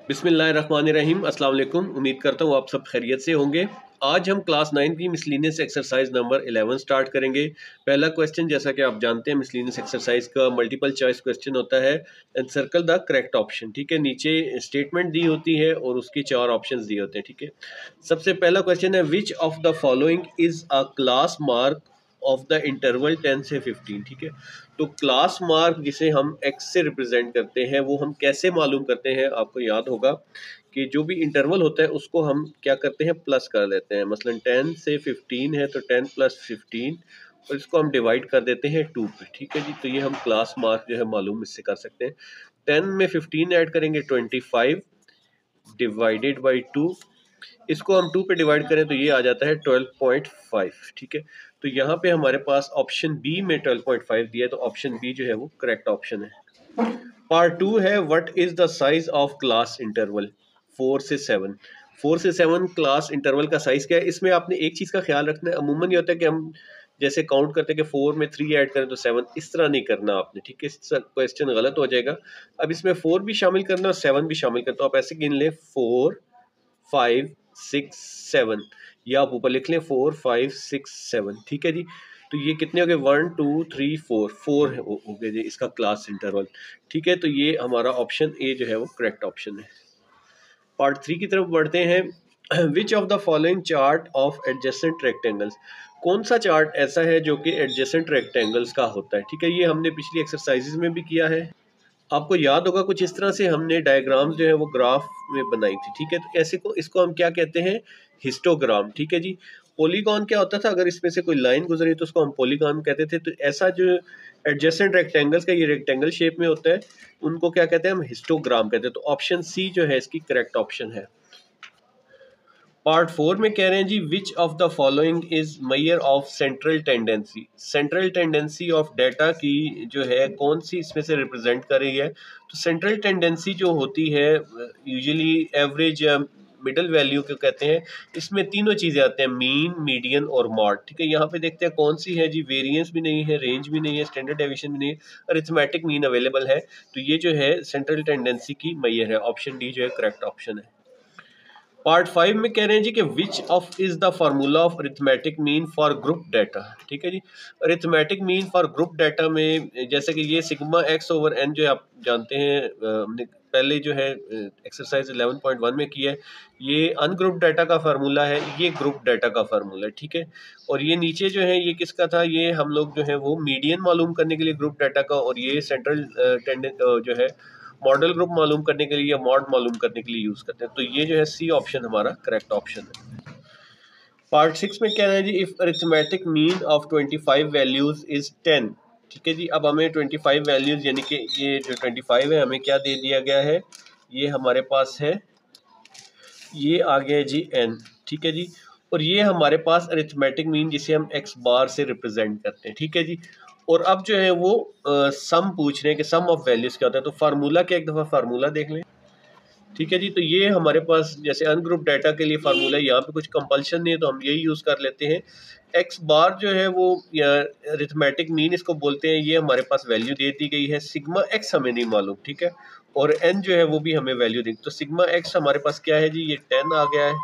बिस्मिल्लाहिर्रहमानिर्रहीम। अस्सलाम वालेकुम। उम्मीद करता हूँ आप सब खैरियत से होंगे। आज हम क्लास 9 की मिसलिनियस एक्सरसाइज नंबर 11 स्टार्ट करेंगे। पहला क्वेश्चन, जैसा कि आप जानते हैं, मिसलिनियस एक्सरसाइज का मल्टीपल चॉइस क्वेश्चन होता है and circle the correct option. ठीक है, नीचे स्टेटमेंट दी होती है और उसकी 4 ऑप्शंस दिए होते हैं। ठीक है, सबसे पहला क्वेश्चन है, विच of the following is a class mark of the interval 10 से 15। ठीक है, तो क्लास मार्क जिसे हम एक्स से रिप्रेजेंट करते हैं वो हम कैसे मालूम करते हैं। आपको याद होगा कि जो भी इंटरवल होता है उसको हम क्या करते हैं, प्लस कर देते हैं। मसलन 10 से 15 है तो 10 + 15 और इसको हम डिवाइड कर देते हैं 2 पे। ठीक है जी, तो ये हम क्लास मार्क जो है मालूम इससे कर सकते हैं। 10 में 15 ऐड करेंगे 25 डिवाइडेड बाई 2, इसको हम 2 पे डिवाइड करें तो ये आ जाता है 12.5। ठीक है, तो यहाँ पे हमारे पास ऑप्शन बी में 12.5 दिया है, तो ऑप्शन बी जो है वो करेक्ट ऑप्शन है। पार्ट 2 है, what is the size of class interval 4 से 7। 4 से 7 क्लास इंटरवल का साइज क्या है। इसमें आपने एक चीज़ का ख्याल रखना है, अमूमन ये होता है कि हम जैसे काउंट करते हैं कि 4 में 3 ऐड करें तो 7, इस तरह नहीं करना आपने। ठीक है, इस क्वेश्चन गलत हो जाएगा। अब इसमें 4 भी शामिल करना और 7 भी शामिल करना, तो आप ऐसे गिन लें 4 5 6 7, या आप ऊपर लिख लें 4 5 6 7। ठीक है जी, तो ये कितने हो गए, 1 2 3 4 हो गए जी इसका क्लास इंटरवल। ठीक है, तो ये हमारा ऑप्शन ए जो है वो करेक्ट ऑप्शन है। पार्ट 3 की तरफ बढ़ते हैं। विच of the following chart of adjacent rectangles, कौन सा चार्ट ऐसा है जो कि एडजेसेंट रेक्टेंगल्स का होता है। ठीक है, ये हमने पिछली एक्सरसाइजेज में भी किया है। आपको याद होगा कुछ इस तरह से हमने डायग्राम्स जो है वो ग्राफ में बनाई थी। ठीक है, तो ऐसे को इसको हम क्या कहते हैं, हिस्टोग्राम। ठीक है जी, पॉलीगॉन क्या होता था, अगर इसमें से कोई लाइन गुजरी तो उसको हम पॉलीगॉन कहते थे। तो ऐसा जो एडजेसेंट रेक्टेंगल्स का ये रेक्टेंगल शेप में होता है उनको क्या कहते हैं, हम हिस्टोग्राम कहते हैं। तो ऑप्शन सी जो है इसकी करेक्ट ऑप्शन है। पार्ट 4 में कह रहे हैं जी, which of the following is measure of central tendency. Central tendency of data की जो है कौन सी इसमें से रिप्रेजेंट कर रही है। तो सेंट्रल टेंडेंसी जो होती है यूजुअली एवरेज या मिडल वैल्यू को कहते हैं। इसमें तीनों चीज़ें आते हैं, मीन, मीडियन और मॉड। ठीक है, यहाँ पे देखते हैं कौन सी है जी, वेरिएंस भी नहीं है, रेंज भी नहीं है, स्टैंडर्ड डेविएशन भी नहीं है, अरिथमेटिक मीन अवेलेबल है। तो ये जो है सेंट्रल टेंडेंसी की मेजर है। ऑप्शन डी जो है करेक्ट ऑप्शन है। पार्ट 5 में कह रहे हैं जी कि which of is the formula of arithmetic mean for group data. ठीक है जी, arithmetic mean for group data में जैसे कि ये सिग्मा एक्स ओवर एन जो आप जानते हैं, हमने पहले जो है एक्सरसाइज 11.1 में किया है। ये अनग्रुप डाटा का फार्मूला है, ये ग्रुप डाटा का फार्मूला है। ठीक है, और ये नीचे जो है ये किसका था, ये हम लोग जो है वो मीडियन मालूम करने के लिए ग्रुप डाटा का, और ये सेंट्रल जो है मॉडल ग्रुप मालूम करने के लिए या मॉड मालूम करने के लिए यूज करते हैं। तो ये जो है सी ऑप्शन हमारा करेक्ट ऑप्शन है। पार्ट 6 में कह रहे हैं जी, if arithmetic mean of 25 values is 10। ठीक है जी, अब हमें 25 वैल्यूज यानी कि ये जो 25 है हमें क्या दे दिया गया है, ये हमारे पास है, ये आ गया जी n। ठीक है जी, और ये हमारे पास अरिथमेटिक मीन जिसे हम x बार से रिप्रेजेंट करते हैं। ठीक है जी, और अब जो है वो सम पूछ रहे हैं कि सम ऑफ वैल्यूज क्या होता है। तो फार्मूला क्या, एक दफ़ा फार्मूला देख लें। ठीक है जी, तो ये हमारे पास जैसे अनग्रुप डाटा के लिए फार्मूला, यहाँ पे कुछ कंपल्शन नहीं है तो हम यही यूज़ कर लेते हैं। एक्स बार जो है वो अरिथमेटिक मीन इसको बोलते हैं, ये हमारे पास वैल्यू दे दी गई है। सिग्मा एक्स हमें नहीं मालूम। ठीक है, और एन जो है वो भी हमें वैल्यू दी। तो सिग्मा एक्स हमारे पास क्या है जी, ये 10 आ गया है,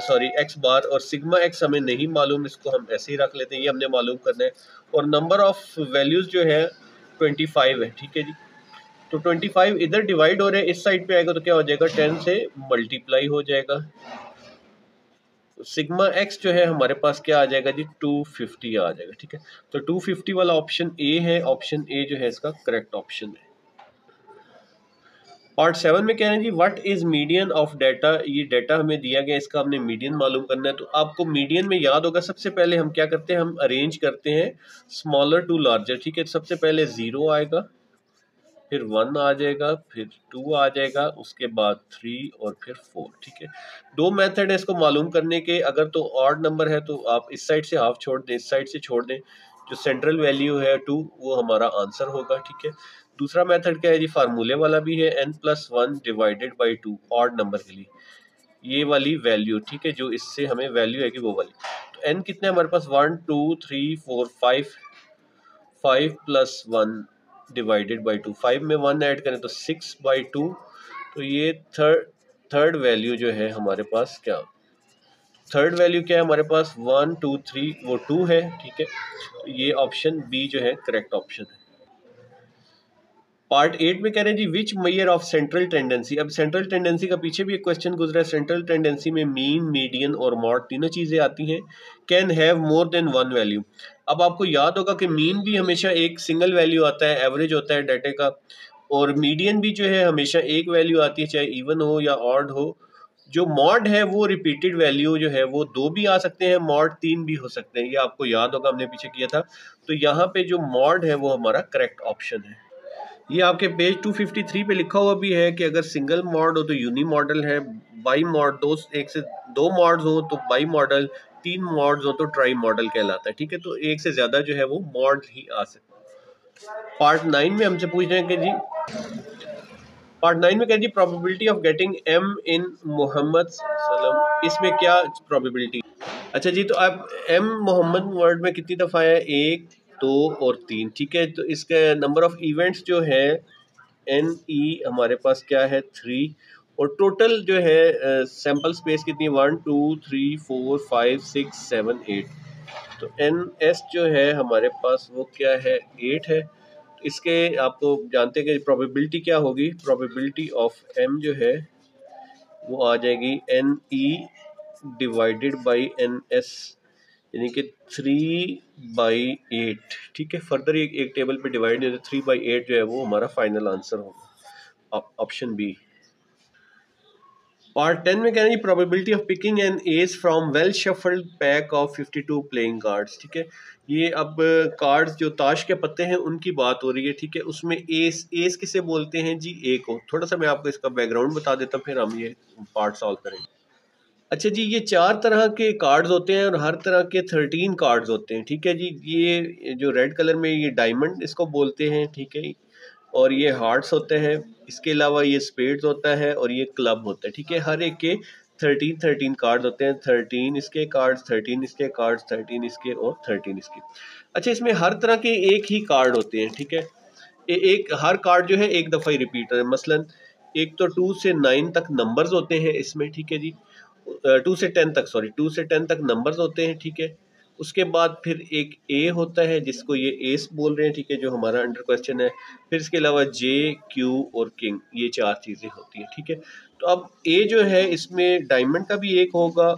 सॉरी एक्स बार, और सिग्मा एक्स हमें नहीं मालूम, इसको हम ऐसे ही रख लेते हैं, ये हमने मालूम करना है। और नंबर ऑफ वैल्यूज़ जो है 25 है। ठीक है जी, तो 25 इधर डिवाइड हो रहे हैं, इस साइड पे आएगा तो क्या हो जाएगा, 10 से मल्टीप्लाई हो जाएगा। तो सिग्मा एक्स जो है हमारे पास क्या आ जाएगा जी, 250 आ जाएगा। ठीक है, तो 250 वाला ऑप्शन ए है, ऑप्शन ए जो है इसका करेक्ट ऑप्शन है। पार्ट 7 में कह रहे हैं जी, what is median of data. ये डाटा हमें दिया गया, इसका हमने मीडियन मालूम करना है। तो आपको मीडियन में याद होगा, सबसे पहले हम क्या करते हैं, हम अरेंज करते हैं स्मॉलर टू लार्जर। ठीक है, सबसे पहले 0 आएगा, फिर 1 आ जाएगा, फिर 2 आ जाएगा, उसके बाद 3 और फिर 4। ठीक है, दो मेथड है इसको मालूम करने के। अगर तो ऑड नंबर है तो आप इस साइड से हाफ छोड़ दें, इस साइड से छोड़ दें, जो सेंट्रल वैल्यू है 2 वो हमारा आंसर होगा। ठीक है, दूसरा मेथड क्या है जी, फार्मूले वाला भी है, n+1 divided by 2 odd number के लिए, ये वाली वैल्यू। ठीक है, जो इससे हमें वैल्यू है कि वो वाली। तो n कितने हमारे पास, 1 2 3 4 5, 5 + 1 डिवाइडेड बाई 2, 5 में 1 ऐड करें तो 6/2, तो ये थर्ड वैल्यू जो है हमारे पास क्या, थर्ड वैल्यू क्या है हमारे पास 1 2 3 वो 2 है, ठीक है। तो ये ऑप्शन बी जो है करेक्ट ऑप्शन है। पार्ट 8 में कह रहे हैं जी विच मेजर ऑफ सेंट्रल टेंडेंसी। अब सेंट्रल टेंडेंसी का पीछे भी एक क्वेश्चन गुजरा है। सेंट्रल टेंडेंसी में मीन, मीडियन और मॉड तीनों चीजें आती हैं। Can have more than one value. अब आपको याद होगा कि मीन भी हमेशा एक सिंगल वैल्यू आता है, एवरेज होता है डाटा का, और मीडियन भी जो है हमेशा एक वैल्यू आती है, चाहे इवन हो या ऑड हो। जो मॉड है वो रिपीटेड वैल्यू जो है वो 2 भी आ सकते हैं, मॉड 3 भी हो सकते हैं, ये आपको याद होगा हमने पीछे किया था। तो यहाँ पे जो मॉड है वो हमारा करेक्ट ऑप्शन है। ये आपके पेज 253 पे लिखा हुआ भी है कि अगर सिंगल मॉड हो तो यूनी मॉडल है, बाई मॉड एक से दो मॉड्स हो तो बाई मॉडल, 3 मॉड्स हो तो ट्राई मॉडल कहलाता है, ठीक है। तो एक से ज्यादा जो है वो मॉड ही आ सकता है। पार्ट 9 में हमसे पूछ रहे हैं कि जी, पार्ट 9 में कह जी प्रोबेबिलिटी ऑफ गेटिंग एम इन मोहम्मद सल्लम, इसमें क्या प्रोबेबिलिटी। अच्छा जी, तो अब एम मोहम्मद वर्ड में कितनी दफ़ा है, 1 2 और 3, ठीक है। तो इसका नंबर ऑफ इवेंट्स जो है एन ई हमारे पास क्या है 3, और टोटल जो है सैम्पल स्पेस कितनी है 1 2 3 4 5 6 7 8। तो एन एस जो है हमारे पास वो क्या है 8 है। इसके आपको जानते हैं कि प्रोबेबिलिटी क्या होगी, प्रोबेबिलिटी ऑफ एम जो है वो आ जाएगी N E divided by N S, यानी कि 3/8, ठीक है। फर्दर एक टेबल पे डिवाइड है, 3/8 जो है वो हमारा फाइनल आंसर होगा, ऑप्शन बी। पार्ट 10 में कह रहे हैं probability of picking an ace from well shuffled pack of 52 playing cards, ठीक है। ये अब कार्ड्स जो ताश के पत्ते हैं उनकी बात हो रही है, ठीक है। उसमें एस किसे बोलते हैं जी, ए को। थोड़ा सा मैं आपको इसका बैकग्राउंड बता देता हूँ, फिर हम ये पार्ट सॉल्व करेंगे। अच्छा जी, ये 4 तरह के कार्ड्स होते हैं और हर तरह के 13 कार्ड्स होते हैं, ठीक है जी। ये जो रेड कलर में ये डायमंड इसको बोलते हैं, ठीक है, और ये हार्ट्स होते हैं। इसके अलावा ये स्पेड्स होता है और ये क्लब होता है, ठीक है। हर एक के 13 कार्ड्स होते हैं, 13 इसके कार्ड्स, 13 इसके कार्ड्स, 13 इसके और 13 इसके। अच्छा, इसमें हर तरह के एक ही कार्ड होते हैं, ठीक है। एक हर कार्ड जो है एक दफ़ा ही रिपीट होता है। मसलन एक तो 2 से 9 तक नंबर्स होते हैं इसमें, ठीक है जी। 2 से 10 तक, सॉरी 2 से 10 तक नंबर्स होते हैं, ठीक है। उसके बाद फिर एक ए होता है जिसको ये एस बोल रहे हैं, ठीक है, जो हमारा अंडर क्वेश्चन है। फिर इसके अलावा जे, क्यू और किंग, ये 4 चीज़ें होती हैं, ठीक है। तो अब ए जो है इसमें डायमंड का भी एक होगा,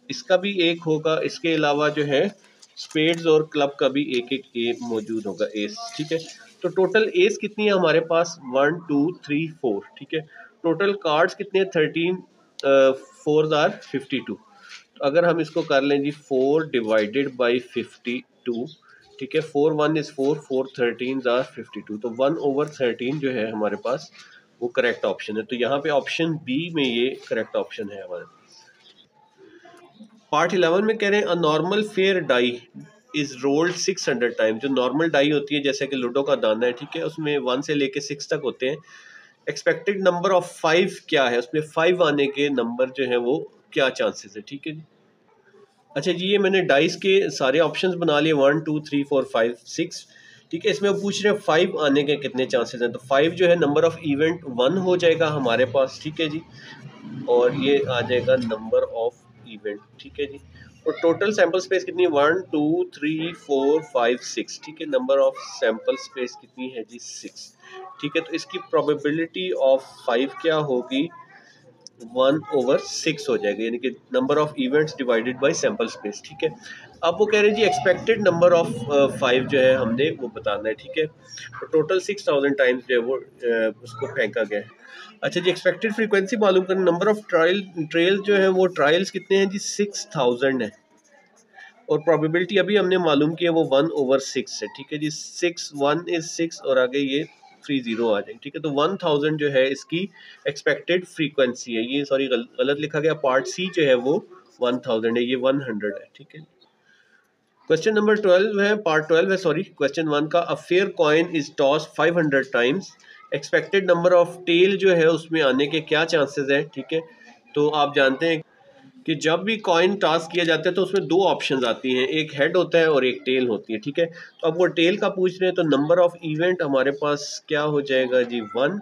इसका भी एक होगा, इसके अलावा जो है स्पेड्स और क्लब का भी एक एक ए मौजूद होगा, एस, ठीक है। तो टोटल एस कितनी है हमारे पास 1 2 3 4, ठीक है। टोटल कार्ड्स कितने हैं 13, 4 आर 52। तो अगर हम इसको कर लें जी 4 डिवाइडेड बाई 52, ठीक है। 4 1 इज 4, 4 13 आर 52, तो 1/13 जो है हमारे पास वो करेक्ट ऑप्शन है। तो यहाँ पे ऑप्शन बी में ये करेक्ट ऑप्शन है हमारे। पार्ट 11 में कह रहे हैं a normal fair die is rolled 600 time. जो नॉर्मल डाई होती है जैसे कि लूडो का दाना है, ठीक है, उसमें 1 से लेके 6 तक होते हैं। एक्सपेक्टेड नंबर ऑफ 5 क्या है, उसमें 5 आने के नंबर जो है वो क्या चांसेस है, ठीक है जी। अच्छा जी, ये मैंने डाइस के सारे ऑप्शंस बना लिए 1 2 3 4 5 6, ठीक है। इसमें वो पूछ रहे हैं 5 आने के कितने चांसेस हैं। तो 5 जो है नंबर ऑफ इवेंट 1 हो जाएगा हमारे पास, ठीक है जी, और ये आ जाएगा नंबर ऑफ इवेंट, ठीक है जी। और टोटल सैंपल स्पेस कितनी है 1 2 3 4 5 6, ठीक है। नंबर ऑफ सैंपल स्पेस कितनी है जी 6, ठीक है। तो इसकी प्रोबेबिलिटी ऑफ 5 क्या होगी 1/6 हो जाएगा, यानी कि number of events divided by sample space, ठीक है। अब वो कह रहे हैं जी एक्सपेक्टेड नंबर ऑफ 5 जो है हमने वो बताना है, ठीक है। तो टोटल 6000 टाइम्स जो है वो उसको फेंका गया है। अच्छा जी, एक्सपेक्टेड फ्रीक्वेंसी मालूम करना। नंबर ऑफ ट्रायल जो है वो ट्रायल्स कितने हैं जी 6000 है, और प्रोबेबिलिटी अभी हमने मालूम किया वो 1/6 है, ठीक है जी। 6 1 इज 6 और आगे ये 3 0 आ जाएंगे, ठीक है। तो 1000 जो है इसकी एक्सपेक्टेड फ्रीक्वेंसी है। ये सॉरी गलत लिखा गया, पार्ट सी जो है वो 1000 है, ये 100 है, ठीक है। क्वेश्चन नंबर 12 है, पार्ट 12 है, सॉरी क्वेश्चन 1 का। A fair coin is toss 500 times, expected number of tail जो है उसमें आने के क्या चांसेस हैं, ठीक है। तो आप जानते हैं कि जब भी कॉइन टॉस किया जाता है तो उसमें 2 ऑप्शंस आती हैं, एक हेड होता है और एक टेल होती है, ठीक है। तो अब वो टेल का पूछ रहे हैं, तो नंबर ऑफ इवेंट हमारे पास क्या हो जाएगा जी 1,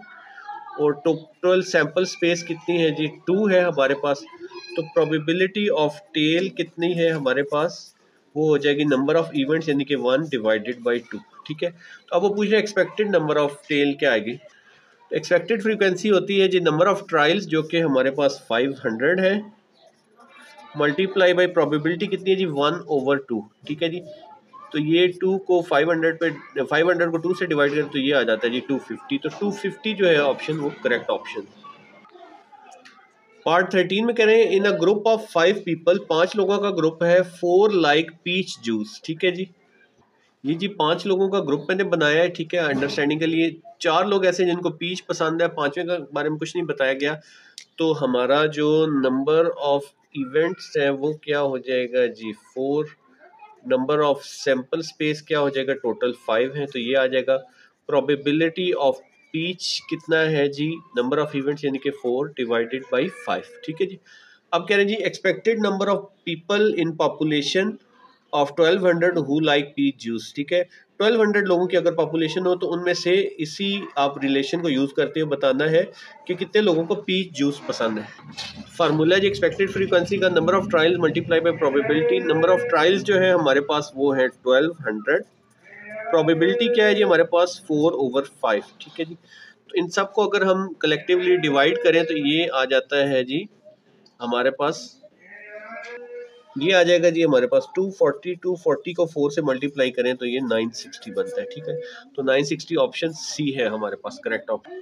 और टोटल सैंपल स्पेस कितनी है जी, 2 है हमारे पास। तो प्रोबेबिलिटी ऑफ टेल कितनी है हमारे पास, वो हो जाएगी नंबर ऑफ इवेंट्स यानी कि 1 डिवाइडेड बाई 2। ठीक है, तो अब वो पूछ रहे हैं एक्सपेक्टेड नंबर ऑफ टेल क्या आएगी। एक्सपेक्टेड फ्रीक्वेंसी होती है जी नंबर ऑफ ट्रायल्स जो कि हमारे पास 500 है, मल्टीप्लाई बाई प्रोबेबिलिटी कितनी है जी 1/2। ठीक है जी, तो ये 2 को 500 पे 500 को 2 से डिवाइड करें तो ये आ जाता है जी 250। तो 250 जो है ऑप्शन वो करेक्ट ऑप्शन। पार्ट 13 में कह रहे हैं in a group of 5 people, 5 लोगों का ग्रुप है, 4 लाइक पीच जूस। ठीक है जी, ये जी 5 लोगों का ग्रुप मैंने बनाया है। ठीक है, अंडरस्टैंडिंग के लिए 4 लोग ऐसे जिनको पीच पसंद है, 5वें के बारे में कुछ नहीं बताया गया। तो हमारा जो नंबर ऑफ इवेंट्स है वो क्या हो जाएगा जी 4, नंबर ऑफ सैंपल स्पेस क्या हो जाएगा, टोटल 5 है तो ये आ जाएगा। प्रोबेबिलिटी ऑफ पीच कितना है जी, नंबर ऑफ इवेंट्स यानी कि 4 डिवाइडेड बाई 5। ठीक है जी, अब कह रहे हैं जी expected number of people in population of 1200 who like peach juice. ठीक है, 1200 लोगों की अगर पॉपुलेशन हो तो उनमें से इसी आप रिलेशन को यूज करते हुए बताना है कि कितने लोगों को पीच जूस पसंद है। फार्मूला जी एक्सपेक्टेड फ्रीक्वेंसी का number of trials multiply by probability. Number of trials जो है हमारे पास वो है 1200, प्रोबेबिलिटी क्या है जी हमारे पास 4/5। ठीक है जी, तो इन सब को अगर हम कलेक्टिवली डिवाइड करें तो ये आ जाता है जी हमारे पास, ये आ जाएगा जी हमारे पास 240। 240 को 4 से मल्टीप्लाई करें तो ये 960 बनता है। ठीक है, तो 960 ऑप्शन सी है हमारे पास करेक्ट ऑप्शन।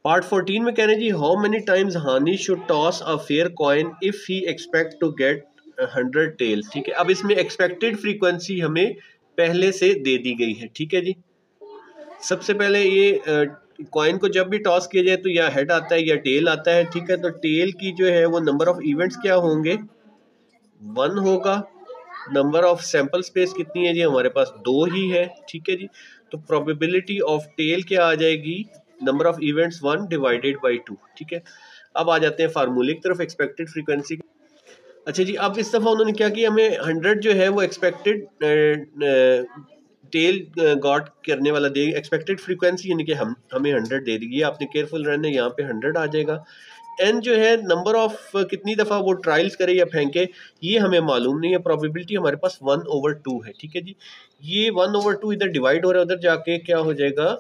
पार्ट 14 में कह रहे हैं जी how many times Hani should toss a fair coin if he expect to get 100 tails. ठीक है, अब इसमें एक्सपेक्टेड फ्रीक्वेंसी हमें पहले से दे दी गई है। ठीक है जी, सबसे पहले ये कॉइन को जब भी टॉस किया जाए तो या हेड आता है या टेल आता है। ठीक है, तो टेल की जो है वो नंबर ऑफ इवेंट्स क्या होंगे, 1 होगा। नंबर ऑफ सैंपल स्पेस कितनी है जी हमारे पास 2 ही है। ठीक है जी, तो प्रोबेबिलिटी ऑफ टेल क्या आ जाएगी, number of events 1 divided by 2। ठीक है, अब आ जाते हैं फार्मूले की तरफ एक्सपेक्टेड फ्रीक्वेंसी। अच्छा जी, अब इस दफ़ा उन्होंने क्या किया, हमें 100 जो है वो एक्सपेक्टेड टेल गॉट करने वाला दे, एक्सपेक्टेड फ्रीक्वेंसी यानी कि हमें 100 दे देगी। आपने केयरफुल रहना है, यहाँ पे 100 आ जाएगा। एन जो है नंबर ऑफ कितनी दफ़ा वो ट्रायल्स करे या फेंके ये हमें मालूम नहीं है। प्रोबेबिलिटी हमारे पास 1/2 है। ठीक है जी, ये 1/2 इधर डिवाइड हो रहा है, उधर जाके क्या हो जाएगा,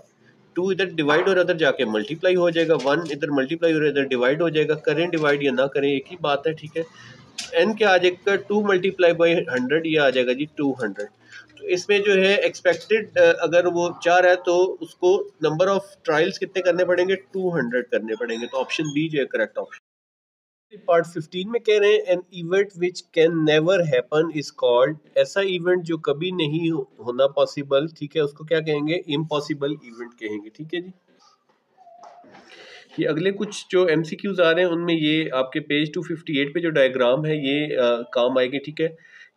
2 इधर डिवाइड हो रहा है, उधर जाके मल्टीप्लाई हो जाएगा। 1 इधर मल्टीप्लाई हो रहा है, इधर डिवाइड हो जाएगा। करें डिवाइड या ना करें एक ही बात है। ठीक है, एन क्या आ जाएगा, 2 मल्टीप्लाई बाई 100, ये आ जाएगा जी 200। तो इसमें जो है एक्सपेक्टेड अगर वो 4 है तो उसको नंबर ऑफ ट्रायल्स कितने करने पड़ेंगे, 200 करने पड़ेंगे। तो ऑप्शन बी जो है करेक्ट ऑप्शन। पार्ट 15 में कह रहे हैं an event which can never happen is called, ऐसा इवेंट जो कभी नहीं होना पॉसिबल। ठीक है, उसको क्या कहेंगे, इम्पॉसिबल इवेंट कहेंगे। ठीक है जी, ये अगले कुछ जो एमसीक्यूज आ रहे हैं उनमें ये आपके पेज 258 पे जो डायग्राम है ये काम आएगी। ठीक है,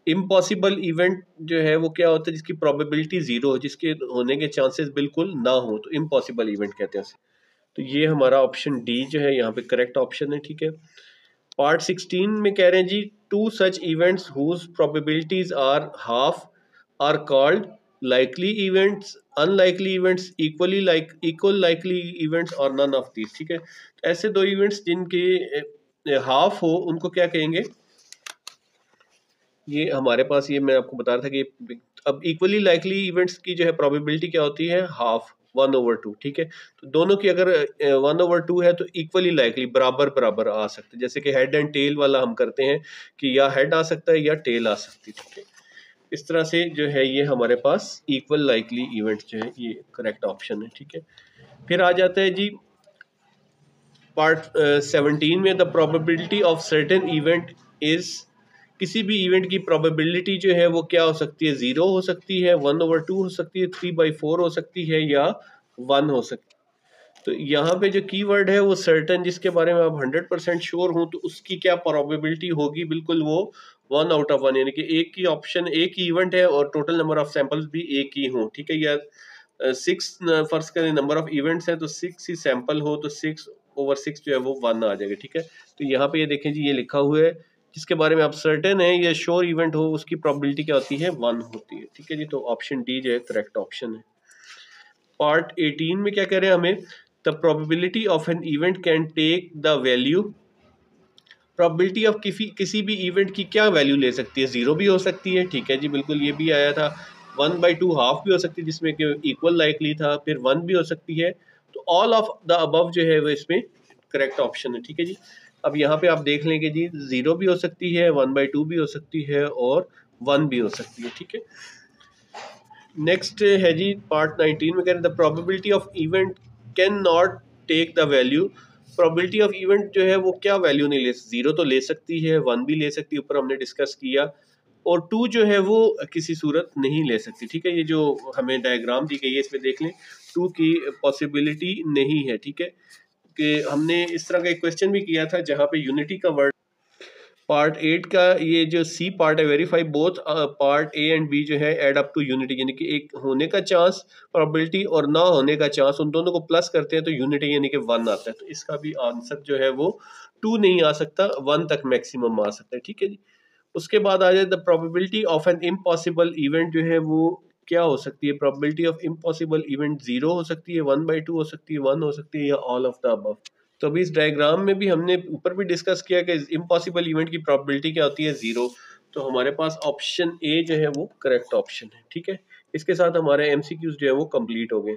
इम्पॉसिबल इवेंट जो है वो क्या होता है, जिसकी प्रोबेबिलिटी 0 हो, जिसके होने के चांसेस बिल्कुल ना हो, तो इम्पॉसिबल इवेंट कहते हैं उसे। तो ये हमारा ऑप्शन डी जो है यहाँ पे करेक्ट ऑप्शन है। ठीक है, पार्ट 16 में कह रहे हैं जी two such events whose probabilities are half are called likely events, unlikely events, equal likely events और नन ऑफ दीज। ठीक है, ऐसे दो इवेंट्स जिनके हाफ हो उनको क्या कहेंगे, ये हमारे पास, ये मैं आपको बता रहा था कि अब इक्वली लाइकली इवेंट्स की जो है प्रोबेबिलिटी क्या होती है, हाफ 1/2। ठीक है, तो दोनों की अगर 1/2 है तो इक्वली लाइकली बराबर बराबर आ सकते हैं। जैसे कि हेड एंड टेल वाला हम करते हैं कि या हेड आ सकता है या टेल आ सकती है। ठीक है, इस तरह से जो है ये हमारे पास इक्वल लाइकली इवेंट जो है ये करेक्ट ऑप्शन है। ठीक है, फिर आ जाता है जी पार्ट 17 में the probability of certain event is, किसी भी इवेंट की प्रोबेबिलिटी जो है वो क्या हो सकती है, 0 हो सकती है, 1/2 हो सकती है, 3/4 हो सकती है या 1 हो सकती है। तो यहाँ पे जो कीवर्ड है वो सर्टेन, जिसके बारे में आप 100% श्योर हो तो उसकी क्या प्रोबेबिलिटी होगी, बिल्कुल वो 1/1, यानी कि एक ही ऑप्शन, एक ही इवेंट है और टोटल नंबर ऑफ सैंपल्स भी एक ही हो। ठीक है, या 6 फर्स्ट करें नंबर ऑफ इवेंट्स हैं तो 6 ही सैंपल हो तो 6/6 जो है वो 1 आ जाएगा। ठीक है, तो यहाँ पे ये देखें जी ये लिखा हुआ है जिसके बारे में आप सर्टेन है या श्योर इवेंट हो उसकी प्रोबेबिलिटी क्या होती है, 1 होती है। ठीक है जी, तो ऑप्शन डी जो है करेक्ट ऑप्शन है। पार्ट 18 में क्या कह रहे हैं हमें, the probability of an event can take the value, probability of किसी भी इवेंट की क्या वैल्यू ले सकती है, 0 भी हो सकती है, ठीक है जी, बिल्कुल ये भी आया था। 1/2 हाफ भी हो सकती है जिसमें कि इक्वल लाइकली था, फिर 1 भी हो सकती है। तो ऑल ऑफ द अबव जो है वो इसमें करेक्ट ऑप्शन है, ठीक है जी। अब यहाँ पे आप देख लेंगे जी, 0 भी हो सकती है, 1/2 भी हो सकती है और 1 भी हो सकती है, ठीक है। नेक्स्ट है जी पार्ट 19 में कह रहे हैं the probability of event can not take the value, probability of event जो है वो क्या वैल्यू नहीं ले, 0 तो ले सकती है, 1 भी ले सकती है, ऊपर हमने डिस्कस किया, और 2 जो है वो किसी सूरत नहीं ले सकती, ठीक है। ये जो हमें डायग्राम दी गई है इसमें देख लें, 2 की पॉसिबिलिटी नहीं है, ठीक है। कि हमने इस तरह का एक क्वेश्चन भी किया था जहाँ पे यूनिटी का वर्ड पार्ट 8 का ये जो सी पार्ट है, verify both part A and B जो है एड अप टू यूनिटी, यानी कि एक होने का चांस प्रोबेबिलिटी और ना होने का चांस, उन दोनों को प्लस करते हैं तो यूनिटी यानी कि 1 आता है। तो इसका भी आंसर जो है वो 2 नहीं आ सकता, 1 तक मैक्सिमम आ सकता है, ठीक है जी। उसके बाद आ जाए the probability of an impossible event जो है वो क्या हो सकती है, प्रोबेबिलिटी ऑफ इम्पॉसिबल इवेंट 0 हो सकती है, 1/2 हो सकती है, 1 हो सकती है, या ऑल ऑफ द अबव। तो अभी इस डायग्राम में भी हमने ऊपर भी डिस्कस किया कि इम्पॉसिबल इवेंट की प्रोबेबिलिटी क्या होती है, 0। तो हमारे पास ऑप्शन ए जो है वो करेक्ट ऑप्शन है, ठीक है। इसके साथ हमारे एमसीक्यूज जो है वो कंप्लीट हो गए।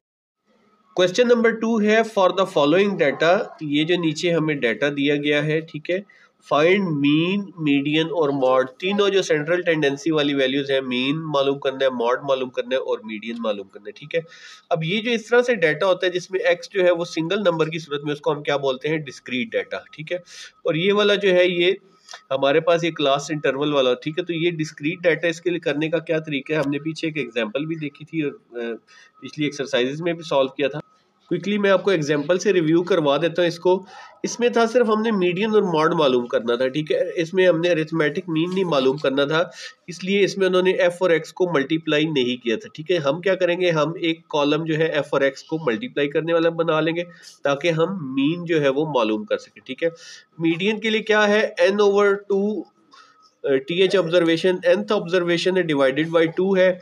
क्वेश्चन नंबर 2 है फॉर द फॉलोइंग डाटा, ये जो नीचे हमें डाटा दिया गया है, ठीक है। फाइंड मीन, मीडियन और मॉड, तीनों जो सेंट्रल टेंडेंसी वाली वैल्यूज है, मीन मालूम करना है, मॉड मालूम करना है और मीडियन मालूम करना है, ठीक है। अब ये जो इस तरह से डाटा होता है जिसमें एक्स जो है वो सिंगल नंबर की सूरत में, उसको हम क्या बोलते हैं, डिस्क्रीट डाटा, ठीक है। और ये वाला जो है ये हमारे पास ये क्लास इंटरवल वाला, ठीक है। तो ये डिस्क्रीट डाटा इसके लिए करने का क्या तरीका है, हमने पीछे एक एग्जांपल भी देखी थी और पिछली एक्सरसाइजेज में भी सॉल्व किया था। क्विकली मैं आपको एग्जांपल से रिव्यू करवा देता हूँ इसको। इसमें था सिर्फ हमने मीडियन और मॉड मालूम करना था, ठीक है। इसमें हमने अरिथमेटिक मीन नहीं मालूम करना था, इसलिए इसमें उन्होंने एफ और एक्स को मल्टीप्लाई नहीं किया था, ठीक है। हम क्या करेंगे, हम एक कॉलम जो है एफ और एक्स को मल्टीप्लाई करने वाला बना लेंगे ताकि हम मीन जो है वो मालूम कर सके, ठीक है। मीडियन के लिए क्या है, n/2 th observation, nth observation है डिवाइडेड बाई 2 है।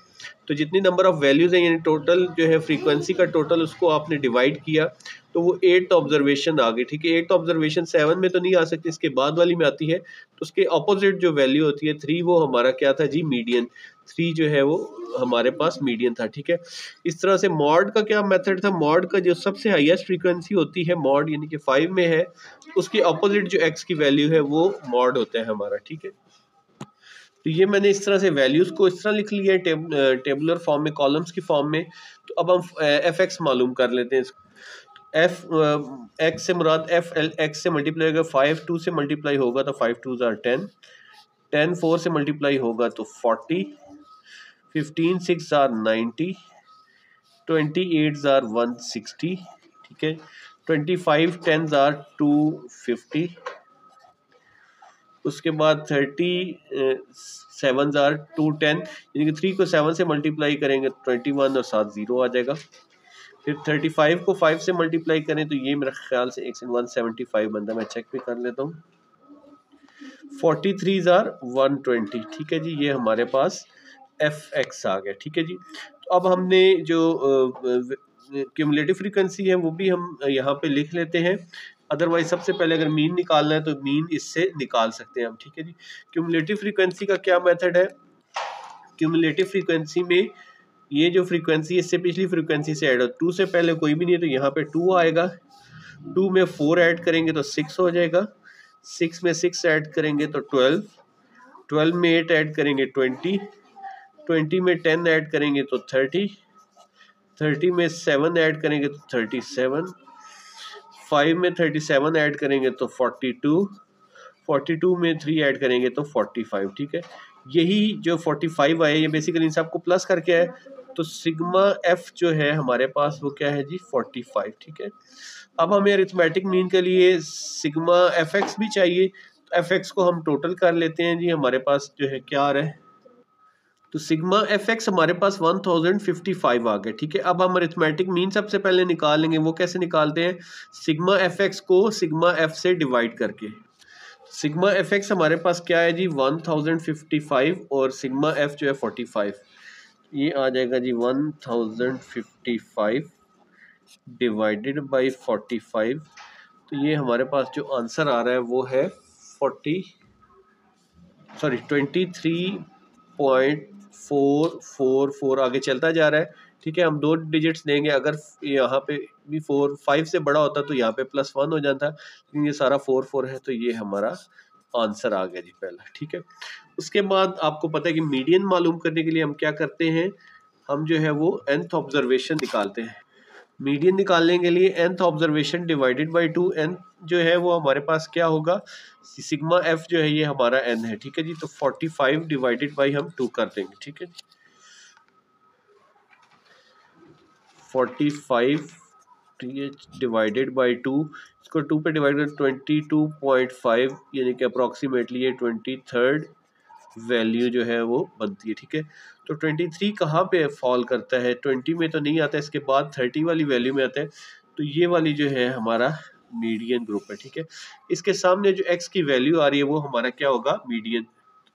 तो जितनी नंबर ऑफ वैल्यूज हैं यानी टोटल जो है फ्रीक्वेंसी का टोटल, उसको आपने डिवाइड किया तो वो 8th ऑब्जर्वेशन आ गई, ठीक है। 8th ऑब्जर्वेशन 7 में तो नहीं आ सकती, इसके बाद वाली में आती है। तो उसके ऑपोजिट जो वैल्यू होती है 3, वो हमारा क्या था जी, मीडियन। 3 जो है वो हमारे पास मीडियन था, ठीक है। इस तरह से मॉड का क्या मेथड था, मॉड का जो सबसे हाईएस्ट फ्रीक्वेंसी होती है मॉड यानी कि 5 में है, उसके ऑपोजिट जो एक्स की वैल्यू है वो मॉड होता है हमारा, ठीक है। तो ये मैंने इस तरह से वैल्यूज को इस तरह लिख लिया है टेबुलर फॉर्म में, कॉलम्स की फॉर्म में। तो अब हम एफ एक्स मालूम कर लेते हैं। एफ एक्स से मुराद एफ एल एक्स से मल्टीप्लाई होगा, 5 2 से मल्टीप्लाई होगा तो 5 2 10, 10 4 से मल्टीप्लाई होगा तो 40, 15 6 90, 28 160, ठीक है। 25 10 250, उसके बाद 37 210, यानी कि 3 को 7 से मल्टीप्लाई करेंगे तो 21 और 7 0 आ जाएगा। फिर 35 को 5 से मल्टीप्लाई करें तो ये मेरे ख्याल से 175 बनता है, मैं चेक भी कर लेता हूँ। 43 120, ठीक है जी। ये हमारे पास एफ एक्स आ गया, ठीक है जी। तो अब हमने जो क्यूमुलेटिव फ्रीक्वेंसी है वो भी हम यहाँ पे लिख लेते हैं। अदरवाइज सबसे पहले अगर मीन निकालना है तो मीन इससे निकाल सकते हैं हम, ठीक है जी। क्यूमुलेटिव फ्रीक्वेंसी का क्या मेथड है, क्यूमुलेटिव फ्रीक्वेंसी में ये जो फ्रीक्वेंसी इससे पिछली फ्रीक्वेंसी से ऐड हो, 2 से पहले कोई भी नहीं है तो यहाँ पे 2 आएगा, 2 में 4 ऐड करेंगे तो 6 हो जाएगा, 6 में 6 ऐड करेंगे तो 12, 12 में 8 ऐड करेंगे 20, 20 में 10 ऐड करेंगे तो 30, 30 में 7 ऐड करेंगे तो 37, 5 में 37 ऐड करेंगे तो 42, 42 में 3 ऐड करेंगे तो 45, ठीक है। यही जो 45 आया ये बेसिकली इन सबको प्लस करके है, तो सिग्मा एफ जो है हमारे पास वो क्या है जी, 45, ठीक है। अब हमें अरिथमेटिक मीन के लिए सिग्मा एफ एक्स भी चाहिए, तो एफ एक्स को हम टोटल कर लेते हैं जी। हमारे पास जो है क्या आ रहा है, तो सिग्मा एफ एक्स हमारे पास 1055 आ गया, ठीक है। अब हम अरिथमेटिक मीन सबसे पहले निकाल लेंगे, वो कैसे निकालते हैं, सिग्मा एफ एक्स को सिग्मा एफ से डिवाइड करके। सिग्मा एफ एक्स हमारे पास क्या है जी, 1055 और सिग्मा एफ जो है 45, ये आ जाएगा जी 1055 डिवाइडेड बाई 45, तो ये हमारे पास जो आंसर आ रहा है वो है 23.444 आगे चलता जा रहा है। ठीक है, हम 2 डिजिट्स देंगे, अगर यहाँ पे भी 5 से बड़ा होता तो यहाँ पे +1 हो जाता, लेकिन ये सारा 4 है, तो ये हमारा आंसर आ गया जी पहला। ठीक है, उसके बाद आपको पता है कि मीडियन मालूम करने के लिए हम क्या करते हैं, हम जो है वो nth ऑब्जर्वेशन निकालते हैं। मीडियन निकालने के लिए nth observation divided by 2, n जो है वो हमारे पास क्या होगा, सिग्मा f जो है ये हमारा n है। ठीक है जी, तो 45 डिवाइडेड बाई हम 2 कर देंगे। ठीक है, 45 डिवाइडेड बाई 2, इसको 2 पे डिवाइड कर 22.5, यानी कि अप्रॉक्सीमेटली ये 23rd वैल्यू जो है वो बनती है। ठीक है, तो 23 कहाँ पे फॉल करता है, 20 में तो नहीं आता, इसके बाद 30 वाली वैल्यू में आता है, तो ये वाली जो है हमारा मीडियन ग्रुप है। ठीक है, इसके सामने जो x की वैल्यू आ रही है वो हमारा क्या होगा, मीडियन।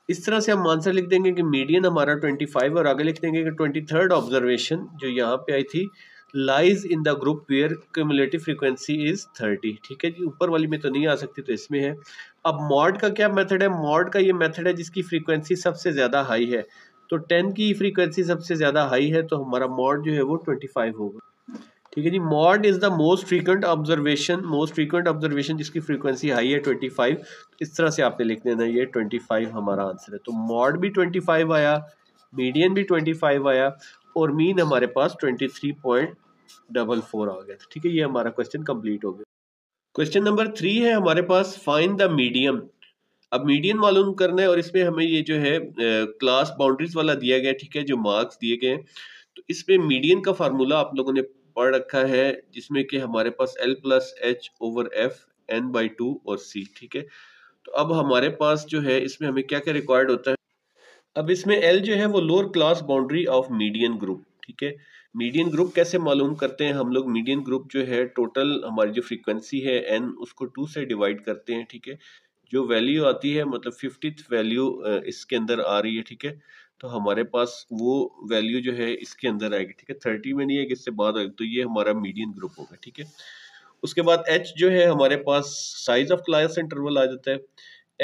इस तरह से हम आंसर लिख देंगे कि मीडियन हमारा 25, और आगे लिख देंगे कि 23rd ऑब्जर्वेशन जो यहाँ पे आई थी lies in the group where cumulative frequency is 30। ठीक है जी, ऊपर वाली में तो नहीं आ सकती, तो इसमें है। अब मॉड का क्या मेथड है, मॉड का ये मेथड है जिसकी फ्रीक्वेंसी सबसे ज़्यादा हाई है, तो 10 की फ्रीक्वेंसी सबसे ज़्यादा हाई है, तो हमारा मॉड जो है वो 25 होगा। ठीक है जी, mode is the most frequent observation जिसकी फ्रीक्वेंसी हाई है 25। इस तरह से आपने लिख देना, ये 25 हमारा आंसर है। तो मॉड भी 25 आया, मीडियन भी 25 आया, और मीन हमारे पास 23.44 आ गया था। ठीक है, ये हमारा क्वेश्चन कंप्लीट हो गया। क्वेश्चन नंबर 3 है हमारे पास, फाइंड द मीडियम। अब मीडियन मालूम करना है, और इसमें हमें ये जो है क्लास बाउंड्रीज वाला दिया गया। ठीक है, जो मार्क्स दिए गए, तो इसमें मीडियन का फार्मूला आप लोगों ने पढ़ रखा है, जिसमें कि हमारे पास L+H/F n/2 और C। ठीक है, तो अब हमारे पास जो है इसमें हमें क्या क्या रिक्वायर्ड होता है। अब इसमें L जो है वो lower class boundary of median group. ठीक है, मीडियन ग्रुप कैसे मालूम करते हैं हम लोग, मीडियन ग्रुप जो है टोटल हमारी जो फ्रीक्वेंसी है n, उसको 2 से डिवाइड करते हैं। ठीक है, जो वैल्यू आती है, मतलब 50th वैल्यू इसके अंदर आ रही है। ठीक है, तो हमारे पास वो वैल्यू जो है इसके अंदर आएगी। ठीक है, 30 में नहीं है, इससे बाद आएगी, तो ये हमारा मीडियन ग्रुप होगा। ठीक है, उसके बाद H जो है हमारे पास साइज ऑफ क्लास इंटरवल आ जाता है,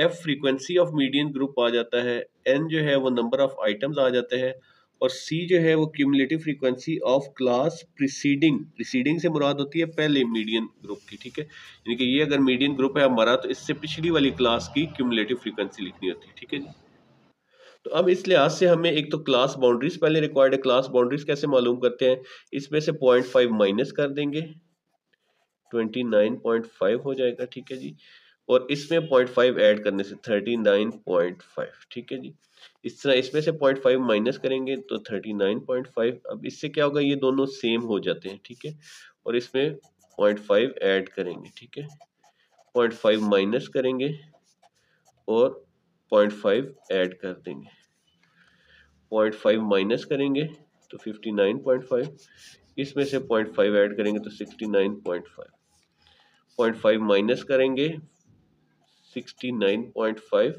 F frequency of median group आ जाता है, N जो है वो नंबर ऑफ आइटम्स आ जाते हैं, और C जो है वो cumulative frequency of class preceding से मुराद होती है पहले मीडियन ग्रुप की। ठीक है, यानी कि ये अगर मीडियन ग्रुप है हमारा, तो इससे पिछली वाली क्लास की क्यूमुलेटिव फ्रीक्वेंसी लिखनी होती है। ठीक है जी, तो अब इस लिहाज से हमें एक तो क्लास बाउंड्रीज पहले रिक्वायर्ड है। क्लास बाउंड्रीज कैसे मालूम करते हैं, इसमें से 0.5 माइनस कर देंगे, 29.5 हो जाएगा। ठीक है जी, और इसमें 0.5 ऐड करने से 39.5। ठीक है जी, इस तरह इसमें से 0.5 माइनस करेंगे तो 39.5। अब इससे क्या होगा, ये दोनों सेम हो जाते हैं। ठीक है, और इसमें 0.5 ऐड करेंगे। ठीक है, 0.5 माइनस करेंगे और 0.5 ऐड कर देंगे, 0.5 माइनस करेंगे तो 59.5, इसमें से 0.5 ऐड करेंगे तो 69.5, 0.5 माइनस करेंगे 69.5,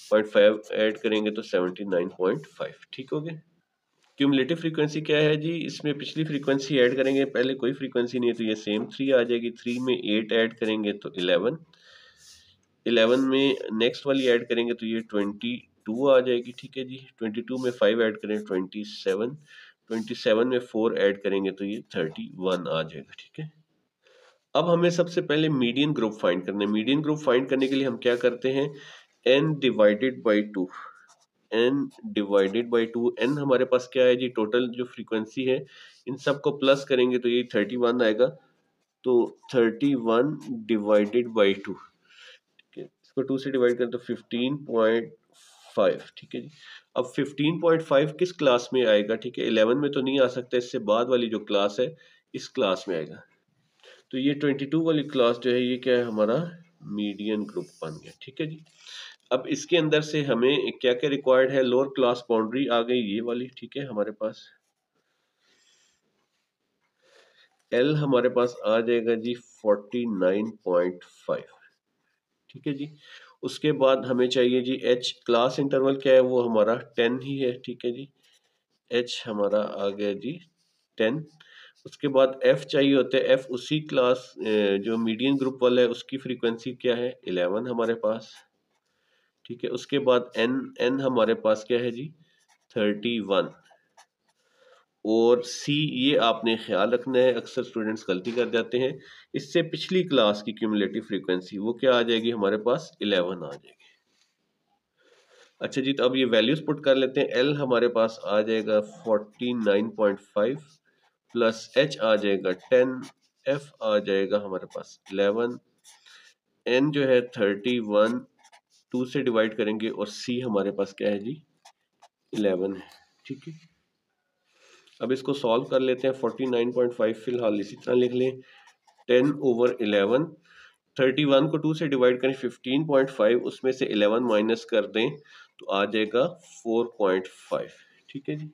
0.5 ऐड करेंगे तो 79.5। ठीक हो गया। क्यूमुलेटिव फ्रीक्वेंसी क्या है जी, इसमें पिछली फ्रीक्वेंसी ऐड करेंगे, पहले कोई फ्रीक्वेंसी नहीं है तो ये सेम 3 आ जाएगी, 3 में 8 ऐड करेंगे तो 11, 11 में नेक्स्ट वाली ऐड करेंगे तो ये 22 आ जाएगी। ठीक है जी, 22 में 5 ऐड करें 27, 27 में 4 ऐड करेंगे तो ये 31 आ जाएगा। ठीक है, अब हमें सबसे पहले मीडियन ग्रुप फाइंड करना है। मीडियन ग्रुप फाइंड करने के लिए हम क्या करते हैं, n divided by 2, n divided by 2, n हमारे पास क्या है जी, टोटल जो फ्रीक्वेंसी है, इन सबको प्लस करेंगे तो ये 31 आएगा, तो 31 डिवाइडेड बाई 2, ठीक है, इसको 2 से डिवाइड करें तो 15.5। ठीक है जी, अब 15.5 किस क्लास में आएगा, ठीक है, 11 में तो नहीं आ सकता, इससे बाद वाली जो क्लास है इस क्लास में आएगा, तो ये 22 वाली क्लास जो है ये क्या है, हमारा मीडियन ग्रुप बन गया। ठीक है जी, अब इसके अंदर से हमें क्या क्या रिक्वायर्ड है, लोअर क्लास बाउंड्री आ गई ये वाली। ठीक है, हमारे पास L हमारे पास आ जाएगा जी 49.5। ठीक है जी, उसके बाद हमें चाहिए जी H, क्लास इंटरवल क्या है वो हमारा 10 ही है। ठीक है जी, H हमारा आ गया जी 10। उसके बाद एफ चाहिए होता है, एफ उसी क्लास जो मीडियन ग्रुप वाला है उसकी फ्रीक्वेंसी क्या है 11 हमारे पास, ठीक है। उसके बाद एन, एन हमारे पास क्या है जी 31, और सी ये आपने ख्याल रखना है, अक्सर स्टूडेंट्स गलती कर जाते हैं, इससे पिछली क्लास की क्यूमुलेटिव फ्रीक्वेंसी वो क्या आ जाएगी हमारे पास 11 आ जाएगी। अच्छा जी, तो अब ये वैल्यूज पुट कर लेते हैं। एल हमारे पास आ जाएगा 49.5 प्लस एच आ जाएगा 10, एफ आ जाएगा हमारे पास 11, एन जो है 31 2 से डिवाइड करेंगे, और सी हमारे पास क्या है जी 11 है, ठीक है। अब इसको सॉल्व कर लेते हैं। 49.5 फिलहाल इसी तरह लिख लें, 10/11, 31 को 2 से डिवाइड करें 15.5, उसमें से 11 माइनस कर दें तो आ जाएगा 4.5, ठीक है जी।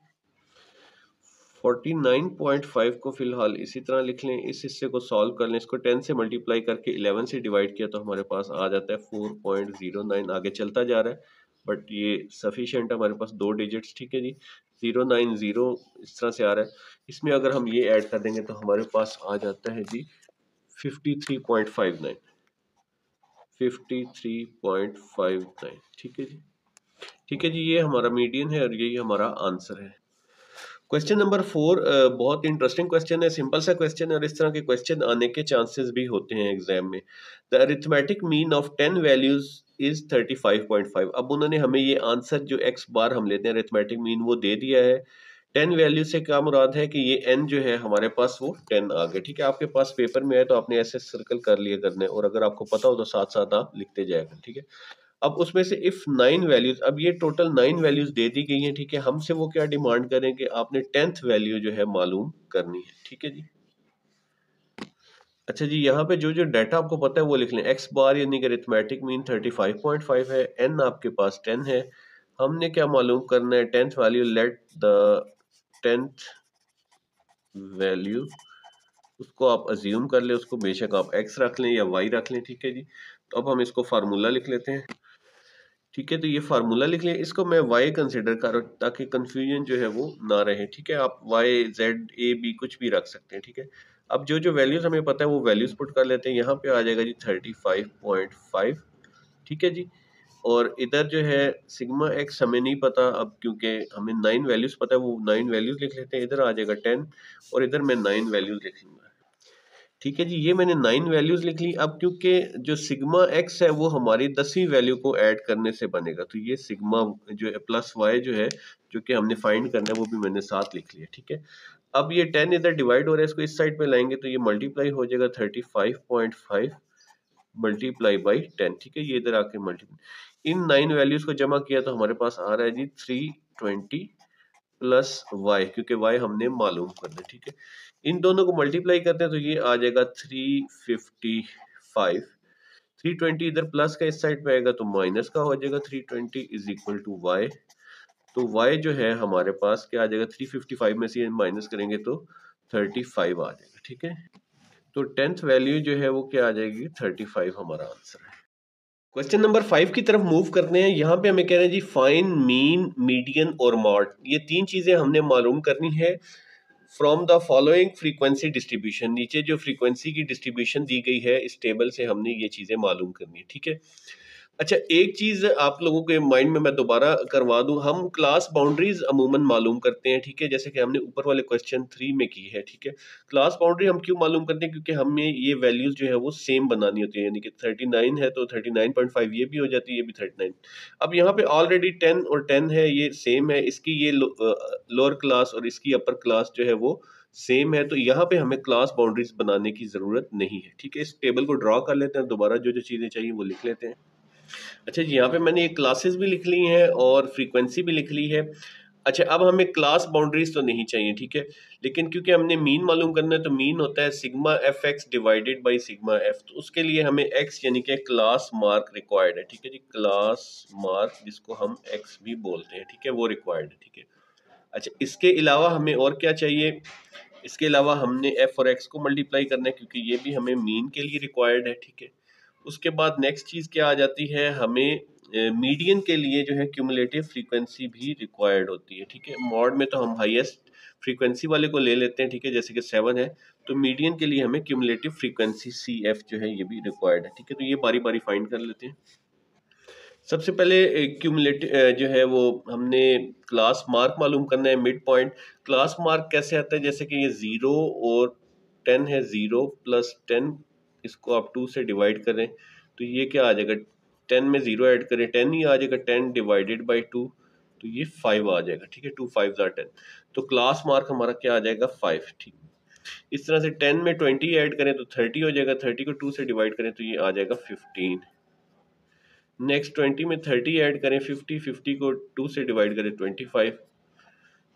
49.5 को फिलहाल इसी तरह लिख लें, इस हिस्से को सॉल्व कर लें, इसको 10 से मल्टीप्लाई करके 11 से डिवाइड किया तो हमारे पास आ जाता है 4.09, आगे चलता जा रहा है बट ये सफिशिएंट है हमारे पास 2 डिजिट्स, ठीक है जी। 090 इस तरह से आ रहा है, इसमें अगर हम ये ऐड कर देंगे तो हमारे पास आ जाता है जी 53.59, 53.59, ठीक है जी। ठीक है जी, ये हमारा मीडियन है और यही हमारा आंसर है। क्वेश्चन नंबर 4 बहुत इंटरेस्टिंग क्वेश्चन है, सिंपल सा क्वेश्चन है और इस तरह के क्वेश्चन आने के चांसेस भी होते हैं एग्जाम में। The arithmetic mean of 10 values is 35.5। अब उन्होंने हमें ये आंसर जो x बार हम लेते हैं अरिथमेटिक मीन वो दे दिया है। 10 वैल्यू से क्या मुराद है कि ये n जो है हमारे पास वो 10 आ गया, ठीक है। आपके पास पेपर में है तो आपने ऐसे सर्कल कर लिया करना है, और अगर आपको पता हो तो साथ साथ आप लिखते जाएगा, ठीक है। अब उसमें से इफ 9 वैल्यूज, अब ये टोटल 9 वैल्यूज दे दी गई हैं, ठीक है। हमसे वो क्या डिमांड करें कि आपने 10th वैल्यू जो है मालूम करनी है, ठीक है जी। अच्छा जी, यहाँ पे जो जो डाटा आपको पता है वो लिख लें। एक्स बार यानी कि अरिथमेटिक मीन 35.5 है, एन आपके पास 10 है, हमने क्या मालूम करना है 10th value. Let the 10th value, उसको आप अज्यूम कर ले, उसको बेशक आप एक्स रख लें या वाई रख लें, ठीक है जी। तो अब हम इसको फार्मूला लिख लेते हैं, ठीक है। तो ये फार्मूला लिख लें, इसको मैं y कंसिडर कर रहा हूँ ताकि कंफ्यूजन जो है वो ना रहे, ठीक है। आप y z a b कुछ भी रख सकते हैं, ठीक है। अब जो जो वैल्यूज हमें पता है वो वैल्यूज पुट कर लेते हैं। यहाँ पे आ जाएगा जी 35.5, ठीक है जी। और इधर जो है सिग्मा x हमें नहीं पता, अब क्योंकि हमें 9 वैल्यूज पता है, वो 9 वैल्यूज लिख लेते हैं। इधर आ जाएगा 10 और इधर मैं 9 वैल्यूज लिख लूंगा, ठीक है जी। ये मैंने 9 वैल्यूज लिख ली। अब क्योंकि जो सिग्मा एक्स है वो हमारी 10वीं वैल्यू को ऐड करने से बनेगा, तो ये सिग्मा जो है प्लस वाई जो है जो कि हमने फाइंड करना है वो भी मैंने साथ लिख लिया, ठीक है। अब ये 10 इधर डिवाइड हो रहा है, इसको इस साइड पे लाएंगे तो ये मल्टीप्लाई हो जाएगा 35.5 मल्टीप्लाई बाई 10, ठीक है। ये इधर आके मल्टीप्लाई, इन 9 वैल्यूज को जमा किया तो हमारे पास आ रहा है जी 320 प्लस वाई, क्योंकि वाई हमने मालूम करना है, ठीक है। इन दोनों को मल्टीप्लाई करते हैं तो ये आ जाएगा 355। 320 इधर प्लस का इस साइड पे आएगा तो माइनस का हो जाएगा, 320 इज इक्वल टू वाई। तो वाई जो है हमारे पास क्या आ जाएगा, 355 में से माइनस करेंगे तो 35 आ जाएगा, ठीक है। तो 10th वैल्यू जो है वो क्या आ जाएगी 35 हमारा आंसर है। क्वेश्चन नंबर 5 की तरफ मूव करते हैं। यहाँ पे हमें कह रहे हैं जी फाइन मीन, मीडियन और मॉड, ये 3 चीजें हमने मालूम करनी है from the following frequency distribution. नीचे जो फ्रीक्वेंसी की डिस्ट्रीब्यूशन दी गई है इस टेबल से हमने ये चीजें मालूम करनी है, ठीक है। अच्छा, एक चीज आप लोगों के माइंड में मैं दोबारा करवा दूं, हम क्लास बाउंड्रीज अमूमन मालूम करते हैं, ठीक है, जैसे कि हमने ऊपर वाले क्वेश्चन 3 में की है, ठीक है। क्लास बाउंड्री हम क्यों मालूम करते हैं, क्योंकि हमें ये वैल्यूज जो है वो सेम बनानी होती है, यानी कि 39 है तो 39.5 ये भी हो जाती है, ये भी 39। अब यहाँ पे ऑलरेडी 10 और 10 है, ये सेम है, इसकी ये लोअर क्लास और इसकी अपर क्लास जो है वो सेम है, तो यहाँ पे हमें क्लास बाउंड्रीज बनाने की जरूरत नहीं है, ठीक है। इस टेबल को ड्रॉ कर लेते हैं, दोबारा जो जो चीजें चाहिए वो लिख लेते हैं। अच्छा जी, यहाँ पे मैंने एक क्लासेस भी लिख ली हैं और फ्रीक्वेंसी भी लिख ली है। अच्छा, अब हमें क्लास बाउंड्रीज तो नहीं चाहिए, ठीक है, लेकिन क्योंकि हमने मीन मालूम करना है तो मीन होता है sigma F x divided by sigma F, तो उसके लिए हमें एक्स यानी कि क्लास मार्क रिक्वायर्ड है, ठीक है जी। क्लास मार्क जिसको हम एक्स भी बोलते हैं, ठीक है, वो रिक्वायर्ड है, ठीक है। अच्छा, इसके अलावा हमें और क्या चाहिए, इसके अलावा हमने एफ और एक्स को मल्टीप्लाई करना है क्योंकि ये भी हमें मीन के लिए रिक्वायर्ड है, ठीक है। उसके बाद नेक्स्ट चीज़ क्या आ जाती है, हमें मीडियन के लिए जो है क्यूमुलेटिव फ्रीक्वेंसी भी रिक्वायर्ड होती है, ठीक है। मॉड में तो हम हाईएस्ट फ्रीक्वेंसी वाले को ले लेते हैं, ठीक है, जैसे कि 7 है, तो मीडियन के लिए हमें क्यूमुलेटिव फ्रीक्वेंसी CF जो है ये भी रिक्वायर्ड है, ठीक है। तो ये बारी बारी फाइंड कर लेते हैं। सबसे पहले क्यूमुलेटिव जो है वो हमने क्लास मार्क मालूम करना है, मिड पॉइंट। क्लास मार्क कैसे आता है, जैसे कि ये 0 और 10 है, 0 प्लस 10, इसको आप 2 से डिवाइड करें तो ये क्या आ जाएगा, 10 में 0 ऐड करें 10 ही आ जाएगा, 10 डिवाइडेड बाई 2 तो ये 5 आ जाएगा, ठीक है। 2 5 ज़ा 10, तो क्लास मार्क हमारा क्या आ जाएगा 5, ठीक। इस तरह से 10 में 20 ऐड करें तो 30 हो जाएगा, 30 को 2 से डिवाइड करें तो ये आ जाएगा 15। नेक्स्ट 20 में 30 ऐड करें, 50 50 को 2 से डिवाइड करें 25,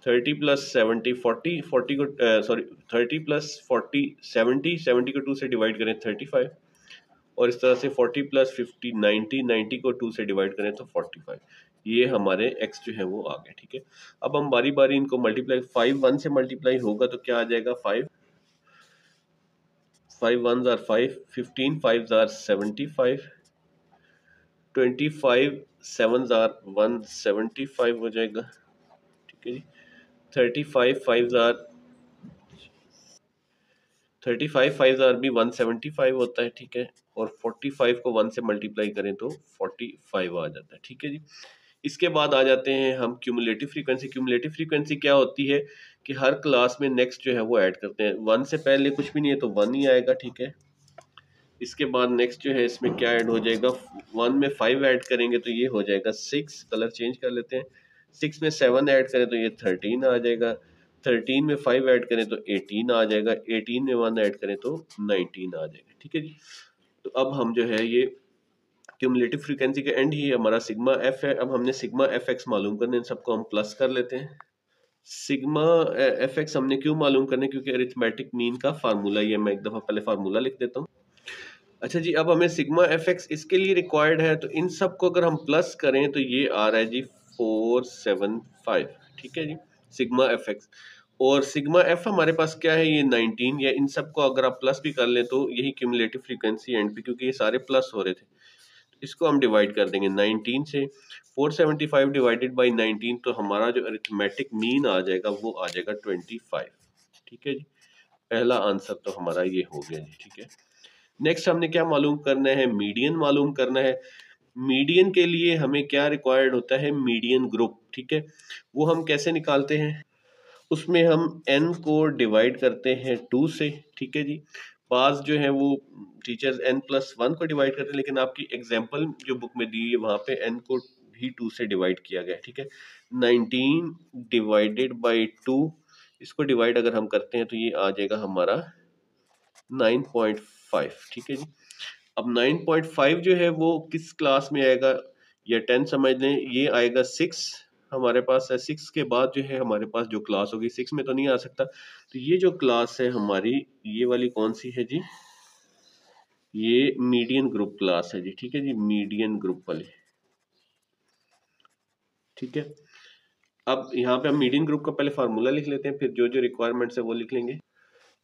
30 प्लस 70 40, 40 को सॉरी 30 प्लस 40 70, 70 को 2 से डिवाइड करें 35, और इस तरह से 40 प्लस 50 90, 90 को 2 से डिवाइड करें तो 45। ये हमारे x जो है वो आ गए, ठीक है। अब हम बारी बारी इनको मल्टीप्लाई, 5 1 से मल्टीप्लाई होगा तो क्या आ जाएगा 5 5 1 आर 5, 15 5 आर 75, 25 7 आर 175 हो जाएगा, ठीक है जी। 35 5 आर 35 5 आर भी 175 होता है, ठीक है। और 45 को 1 से मल्टीप्लाई करें तो 45 आ जाता है, ठीक है जी। इसके बाद आ जाते हैं हम क्यूमुलेटिव फ्रीक्वेंसी। क्यूमुलेटिव फ्रीक्वेंसी क्या होती है कि हर क्लास में नेक्स्ट जो है वो ऐड करते हैं, 1 से पहले कुछ भी नहीं है तो 1 ही आएगा, ठीक है। इसके बाद नेक्स्ट जो है इसमें क्या ऐड हो जाएगा, 1 में 5 ऐड करेंगे तो ये हो जाएगा 6, कलर चेंज कर लेते हैं। 6 में 7 ऐड करें तो ये 13 आ जाएगा, 13 में 5 ऐड करें तो 18 आ जाएगा, 18 में 1 ऐड करें तो 19 आ जाएगा, ठीक है जी। तो अब हम जो है ये क्यूमुलेटिव फ्रीक्वेंसी का एंड ही हमारा सिग्मा एफ है। अब हमने सिग्मा एफ एक्स मालूम करने, इन सबको हम प्लस कर लेते हैं। सिग्मा एफ एक्स हमने क्यों मालूम करने, क्योंकि अरिथमेटिक मीन का फार्मूला, ये मैं एक दफ़ा पहले फार्मूला लिख देता हूँ। अच्छा जी, अब हमें सिग्मा एफ एक्स इसके लिए रिक्वायर्ड है, तो इन सब को अगर हम प्लस करें तो ये आ रहा है जी 475, ठीक है जी, सिग्मा एफ एक्स। और सिग्मा एफ हमारे पास क्या है, ये 19, या इन सब को अगर आप प्लस भी कर लें तो यही क्यूमुलेटिव फ्रीक्वेंसी एंड पे, क्योंकि ये सारे प्लस हो रहे थे, इसको हम डिवाइड कर देंगे 19 से। 475 डिवाइडेड बाई 19, तो हमारा जो अरिथमेटिक मीन आ जाएगा वो आ जाएगा 25, ठीक है जी। पहला आंसर तो हमारा ये हो गया जी, ठीक है। नेक्स्ट हमने क्या मालूम करना है, मीडियन मालूम करना है। मीडियन के लिए हमें क्या रिक्वायर्ड होता है, मीडियन ग्रुप, ठीक है। वो हम कैसे निकालते हैं, उसमें हम n को डिवाइड करते हैं 2 से, ठीक है जी। पास जो है वो टीचर्स n+1 को डिवाइड करते हैं, लेकिन आपकी एग्जांपल जो बुक में दी है वहाँ पे n को भी 2 से डिवाइड किया गया है, ठीक है। 19 डिवाइडेड बाई 2, इसको डिवाइड अगर हम करते हैं तो ये आ जाएगा हमारा 9.5, ठीक है जी। अब 9.5 जो है वो किस क्लास में आएगा, या 10 समझ लें, ये आएगा 6 हमारे पास है। 6 के बाद जो है हमारे पास जो क्लास होगी, 6 में तो नहीं आ सकता, तो ये जो क्लास है हमारी, ये वाली कौन सी है जी, ये मीडियन ग्रुप क्लास है जी, ठीक है जी, मीडियन ग्रुप वाली, ठीक है। अब यहाँ पे हम मीडियन ग्रुप का पहले फार्मूला लिख लेते हैं, फिर जो जो रिक्वायरमेंट्स है वो लिख लेंगे।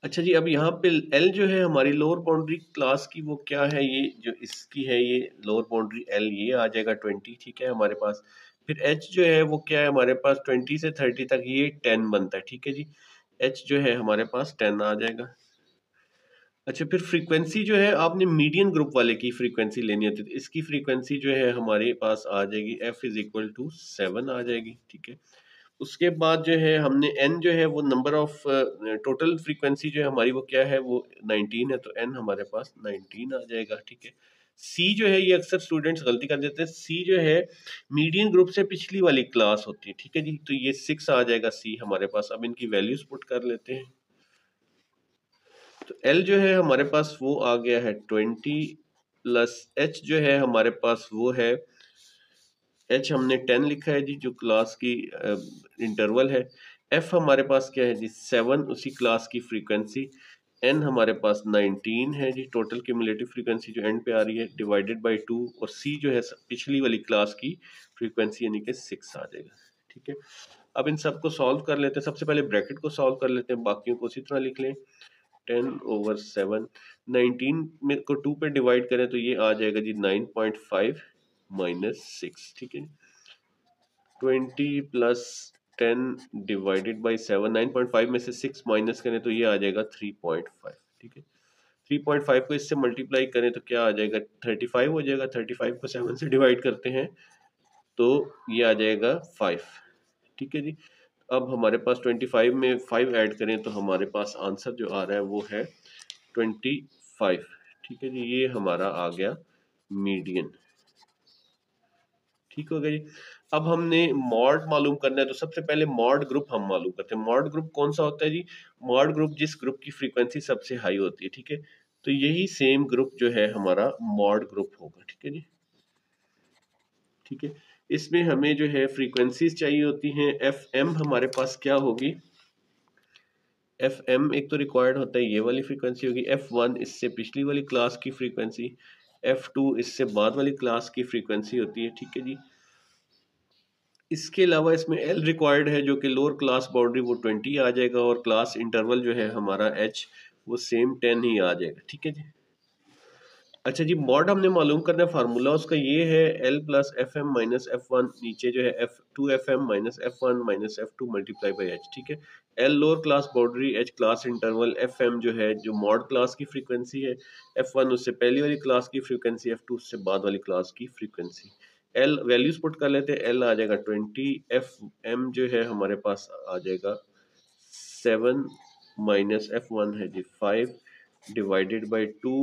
अच्छा जी, अब यहाँ पे L जो है हमारी लोअर बाउंड्री क्लास की, वो क्या है, ये जो इसकी है, ये लोअर बाउंड्री L, ये आ जाएगा 20, ठीक है हमारे पास। फिर H जो है वो क्या है हमारे पास, 20 से 30 तक ये 10 बनता है, ठीक है जी। H जो है हमारे पास 10 आ जाएगा। अच्छा, फिर फ्रीक्वेंसी जो है आपने मीडियन ग्रुप वाले की फ्रीक्वेंसी लेनी होती है, तो इसकी फ्रीक्वेंसी जो है हमारे पास आ जाएगी F=7 आ जाएगी, ठीक है। उसके बाद जो है हमने n जो है वो नंबर ऑफ टोटल फ्रीक्वेंसी जो है हमारी वो क्या है, वो 19 है, तो n हमारे पास 19 आ जाएगा, ठीक है। C जो है, ये अक्सर स्टूडेंट्स गलती कर देते हैं, C जो है मीडियन ग्रुप से पिछली वाली क्लास होती है, ठीक है जी। तो ये 6 आ जाएगा C हमारे पास। अब इनकी वैल्यूज पुट कर लेते हैं, तो L जो है हमारे पास वो आ गया है 20, प्लस H जो है हमारे पास वो है, H हमने 10 लिखा है जी, जो क्लास की इंटरवल है। F हमारे पास क्या है जी 7, उसी क्लास की फ्रीक्वेंसी। N हमारे पास 19 है जी, टोटल क्यूमुलेटिव फ्रीक्वेंसी जो एंड पे आ रही है, डिवाइडेड बाय 2, और C जो है पिछली वाली क्लास की फ्रीक्वेंसी यानी कि 6 आ जाएगा, ठीक है। अब इन सबको सॉल्व कर लेते हैं। सबसे पहले ब्रैकेट को सॉल्व कर लेते हैं, बाकियों को उसी तरह लिख लें। 10/7, 19 में को 2 पे डिवाइड करें तो ये आ जाएगा जी 9.5 -6, ठीक है। 20 प्लस 10 डिवाइडेड बाई 7, 9.5 में से 6 माइनस करें तो ये आ जाएगा 3.5, ठीक है। 3.5 को इससे मल्टीप्लाई करें तो क्या आ जाएगा, 35 हो जाएगा। 35 को 7 से डिवाइड करते हैं तो ये आ जाएगा 5, ठीक है जी। अब हमारे पास 25 में 5 ऐड करें तो हमारे पास आंसर जो आ रहा है वो है 25, ठीक है जी। ये हमारा आ गया मीडियन, ठीक हो गया जी। अब हमने मॉड मालूम करना है तो सबसे पहले मॉड ग्रुप हम मालूम करते हैं। मॉड ग्रुप कौन सा होता है जी, मॉड ग्रुप जिस ग्रुप की फ्रीक्वेंसी सबसे हाई होती है, ठीक है। तो यही सेम ग्रुप जो है हमारा मॉड ग्रुप होगा, ठीक है जी, ठीक है। इसमें हमें जो है फ्रीक्वेंसीज चाहिए होती हैं। एफ एम हमारे पास क्या होगी, एफ एम एक तो रिक्वायर्ड होता है, ये वाली फ्रीक्वेंसी होगी। F1 इससे पिछली वाली क्लास की फ्रीक्वेंसी, F2 इससे बाद वाली क्लास की फ्रीक्वेंसी होती है, ठीक है जी। इसके अलावा इसमें L रिक्वायर्ड है जो कि लोअर क्लास बाउंड्री वो 20 आ जाएगा और क्लास इंटरवल जो है हमारा H वो सेम 10 ही आ जाएगा, ठीक है जी। अच्छा जी, मॉड हमने मालूम करना है, फार्मूला उसका ये है L plus F M minus F1, नीचे जो है F2FM minus F1 minus F2 multiply by H, ठीक है। L lower class boundary, H class interval, FM जो है जो मॉड क्लास की फ्रीक्वेंसी है, F1 उससे पहली वाली क्लास की फ्रीक्वेंसी, F2 उससे बाद वाली क्लास की फ्रीक्वेंसी। L वैल्यूज पुट कर लेते हैं, L आ जाएगा 20, FM जो है हमारे पास आ जाएगा 7 माइनस F1 है जी 5 डिवाइडेड बाई 2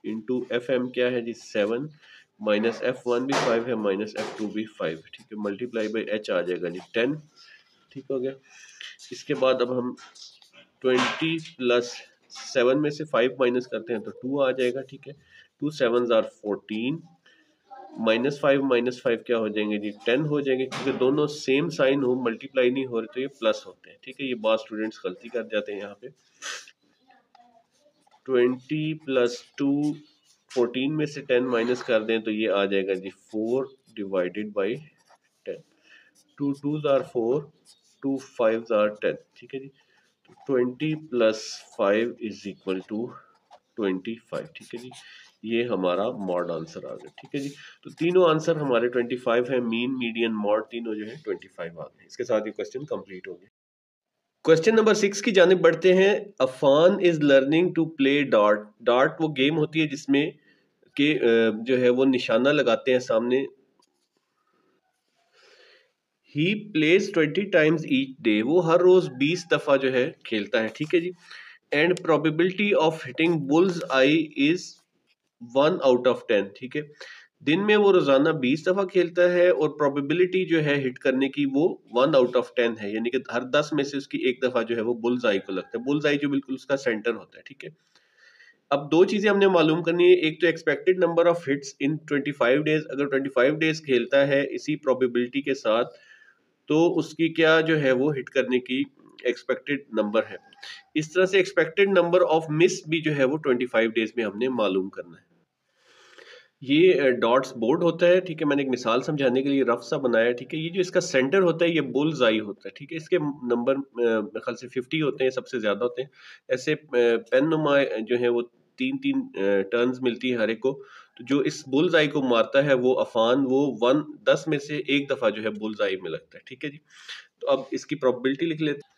इंटू FM क्या है जी 7 माइनस F1 भी 5 है माइनस F2 भी 5, ठीक है। मल्टीप्लाई बाई H आ जाएगा जी 10, ठीक हो गया। इसके बाद अब हम 20 प्लस 7 में से 5 माइनस करते हैं तो 2 आ जाएगा, ठीक है। 2 7s आर 14 माइनस 5 क्या हो जाएंगे जी 10 हो जाएंगे, क्योंकि दोनों सेम साइन हो, मल्टीप्लाई नहीं हो रहे तो ये प्लस होते हैं, ठीक है। ये बात स्टूडेंट्स गलती कर जाते हैं यहाँ पे। 20 प्लस 2 14 में से 10 माइनस कर दें तो ये आ जाएगा जी 4 divided by 10। 2 2s are 4, 2 5s are 10, ठीक है जी। 20 प्लस 5 इज इक्वल टू 25, ठीक है जी। ये हमारा मॉड आंसर आ गया, ठीक है जी। तो तीनों आंसर हमारे 25 है, मीन मीडियन मॉड तीनों जो है 25 आ गए। इसके साथ ये क्वेश्चन कंप्लीट हो गया। क्वेश्चन नंबर 6 की जानिब बढ़ते हैं। Afan is learning to play dart. Dart वो गेम होती है जिसमें के जो है वो निशाना लगाते हैं सामने। He plays 20 times each day, वो हर रोज 20 दफा जो है खेलता है, ठीक है जी। And probability of hitting bull's eye is 1 out of 10, ठीक है। दिन में वो रोजाना 20 दफा खेलता है और प्रोबेबिलिटी जो है हिट करने की वो 1 आउट ऑफ 10 है, यानी कि हर 10 में से उसकी एक दफा जो है वो बुल्स आई को लगता है। बुल्स आई जो बिल्कुल उसका सेंटर होता है, ठीक है। अब दो चीजें हमने मालूम करनी है, एक तो expected number of hits in 25 days, अगर 25 डेज खेलता है इसी प्रोबेबिलिटी के साथ तो उसकी क्या जो है वो हिट करने की एक्सपेक्टेड नंबर है। इस तरह से एक्सपेक्टेड नंबर ऑफ मिस भी जो है वो 25 डेज में हमने मालूम करना है। ये डॉट्स बोर्ड होता है, ठीक है। मैंने एक मिसाल समझाने के लिए रफ सा बनाया है, ठीक है। ये जो इसका सेंटर होता है ये बुल्स आई होता है, ठीक है। इसके नंबर मेरे ख्याल से 50 होते हैं, सबसे ज्यादा होते हैं। ऐसे पेन नुमा जो है वो 3-3 टर्न्स मिलती है हर एक को। तो जो इस बुल्स आई को मारता है वो अफान वो 10 में से एक दफा जो है बुल्स आई में लगता है, ठीक है जी। तो अब इसकी प्रोबेबिलिटी लिख लेते हैं।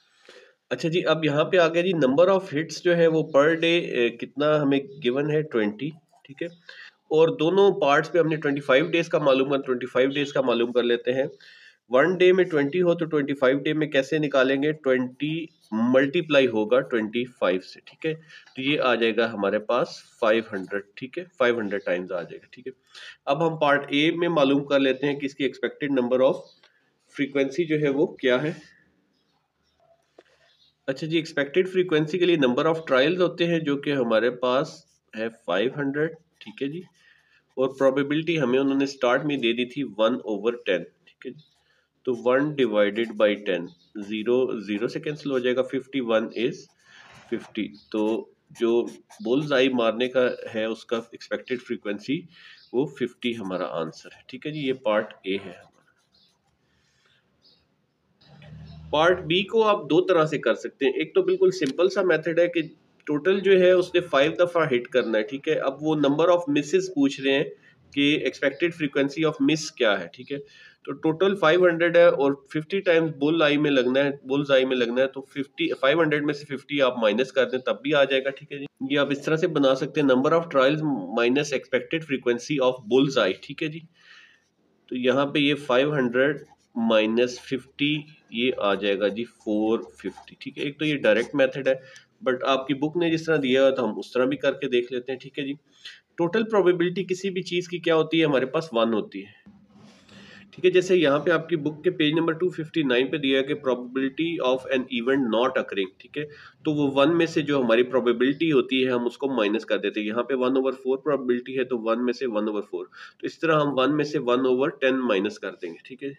अच्छा जी, अब यहाँ पे आ गया जी नंबर ऑफ हिट्स जो है वो पर डे कितना हमें गिवन है 20, ठीक है। और दोनों पार्ट्स पे हमने 25 डेज का मालूम कर 25 डेज का मालूम कर लेते हैं। 1 डे में 20 हो तो 25 डे में कैसे निकालेंगे, 20 मल्टीप्लाई होगा 25 से, ठीक है। तो ये आ जाएगा हमारे पास 500, ठीक है। 500 टाइम्स आ जाएगा, ठीक है। अब हम पार्ट ए में मालूम कर लेते हैं कि इसकी एक्सपेक्टेड नंबर ऑफ फ्रीक्वेंसी जो है वो क्या है। अच्छा जी, एक्सपेक्टेड फ्रीक्वेंसी के लिए नंबर ऑफ ट्रायल्स होते हैं जो कि हमारे पास है 500, ठीक है जी। और प्रोबेबिलिटी हमें उन्होंने स्टार्ट में दे दी थी 1/10, ठीक है जी। तो 1 डिवाइडेड बाई 10, 0 से कैंसिल हो जाएगा, 51 इज 50। तो जो बुल्स आई मारने का है उसका एक्सपेक्टेड फ्रीक्वेंसी वो 50 हमारा आंसर है, ठीक है जी। ये पार्ट ए है। पार्ट बी को आप दो तरह से कर सकते हैं। एक तो बिल्कुल सिंपल सा मेथड है कि टोटल जो है उसने 5 दफा हिट करना है, ठीक है। अब वो नंबर ऑफ मिसेस पूछ रहे हैं कि एक्सपेक्टेड फ्रीक्वेंसी ऑफ मिस क्या है, ठीक है। तो टोटल 500 है और 50 टाइम्स बुल आई में लगना है, बुल्स आई में लगना है, तो 500 में से 50 आप माइनस कर दें तब भी आ जाएगा, ठीक है जी। ये आप इस तरह से बना सकते हैं, number of trials minus expected frequency of bulls आई, ठीक है जी। तो यहाँ पे ये 500 माइनस 50 ये आ जाएगा जी 450, ठीक है। एक तो ये डायरेक्ट मेथड है, बट आपकी बुक ने जिस तरह दिया हुआ था हम उस तरह भी करके देख लेते हैं, ठीक है जी। टोटल प्रोबेबिलिटी किसी भी चीज़ की क्या होती है, हमारे पास 1 होती है, ठीक है। जैसे यहाँ पे आपकी बुक के पेज नंबर 259 पे दिया है कि probability of an event not occurring, ठीक है। तो वो 1 में से जो हमारी प्रोबेबिलिटी होती है हम उसको माइनस कर देते हैं। यहाँ पे 1/4 प्रोबेबिलिटी है, तो 1 में से 1/4, तो इस तरह हम 1 में से 1/10 माइनस कर देंगे, ठीक है।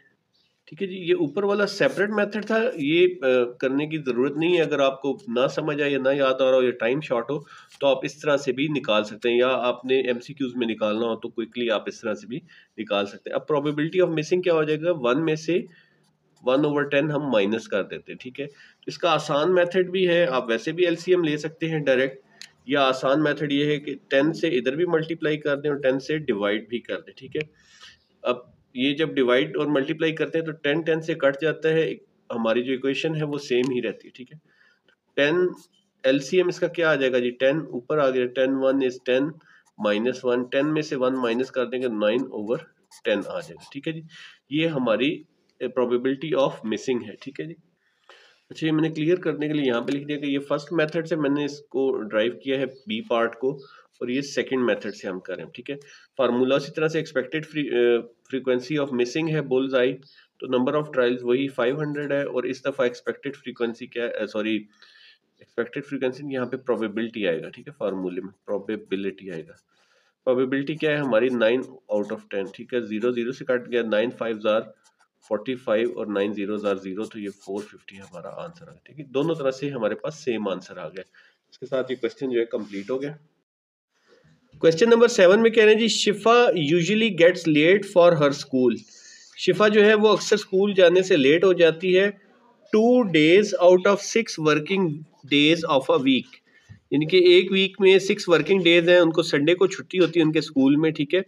ठीक है जी, ये ऊपर वाला सेपरेट मेथड था, ये करने की ज़रूरत नहीं है। अगर आपको ना समझ आए या ना याद आ रहा हो या टाइम शॉर्ट हो तो आप इस तरह से भी निकाल सकते हैं, या आपने एमसीक्यूज में निकालना हो तो क्विकली आप इस तरह से भी निकाल सकते हैं। अब प्रोबेबिलिटी ऑफ मिसिंग क्या हो जाएगा, 1 में से 1/10 हम माइनस कर देते हैं, ठीक है। तो इसका आसान मेथड भी है, आप वैसे भी एलसीएम ले सकते हैं डायरेक्ट, या आसान मेथड ये है कि 10 से इधर भी मल्टीप्लाई कर दें और 10 से डिवाइड भी कर दें, ठीक है। अब ये जब डिवाइड और मल्टीप्लाई करते हैं तो 10 10 से कट जाता है, हमारी जो इक्वेशन है वो सेम ही रहती है, ठीक है। 10 एलसीएम इसका क्या आ जाएगा जी, 10 ऊपर आ गया, 10 1 इज 10 माइनस 1, 10 में से 1 माइनस कर देंगे 9/10 आ जाएगा, ठीक है जी। ये हमारी प्रोबेबिलिटी ऑफ मिसिंग है, ठीक है जी। अच्छा, ये मैंने क्लियर करने के लिए यहाँ पे लिख दिया कि ये फर्स्ट मेथड से मैंने इसको ड्राइव किया है बी पार्ट को, और ये सेकंड मेथड से हम करें, ठीक है। फार्मूला उसी तरह से एक्सपेक्टेड फ्रीक्वेंसी ऑफ मिसिंग है बुल्स आई, तो नंबर ऑफ ट्रायल्स वही 500 है, और इस दफ़ा एक्सपेक्टेड फ्रीक्वेंसी क्या है, सॉरी एक्सपेक्टेड फ्रीक्वेंसी यहाँ पे प्रोबेबिलिटी आएगा, ठीक है। फार्मूले में प्रोबेबिलिटी आएगा, प्रोबेबिलिटी क्या है हमारी 9/10, ठीक है। 0 0 से कट गया, 9 5 45 और 9 0 0, तो ये 450 हमारा आंसर आ गया, ठीक है। दोनों तरह से हमारे पास सेम आंसर आ गया। इसके साथ ये क्वेश्चन जो है कंप्लीट हो गया। क्वेश्चन नंबर 7 में कह रहे हैं जी, Shifa usually gets late for her school. Shifa जो है वो अक्सर स्कूल जाने से लेट हो जाती है 2 days out of 6 working days of a week, यानी कि एक वीक में 6 वर्किंग डेज हैं, उनको संडे को छुट्टी होती है उनके स्कूल में, ठीक है।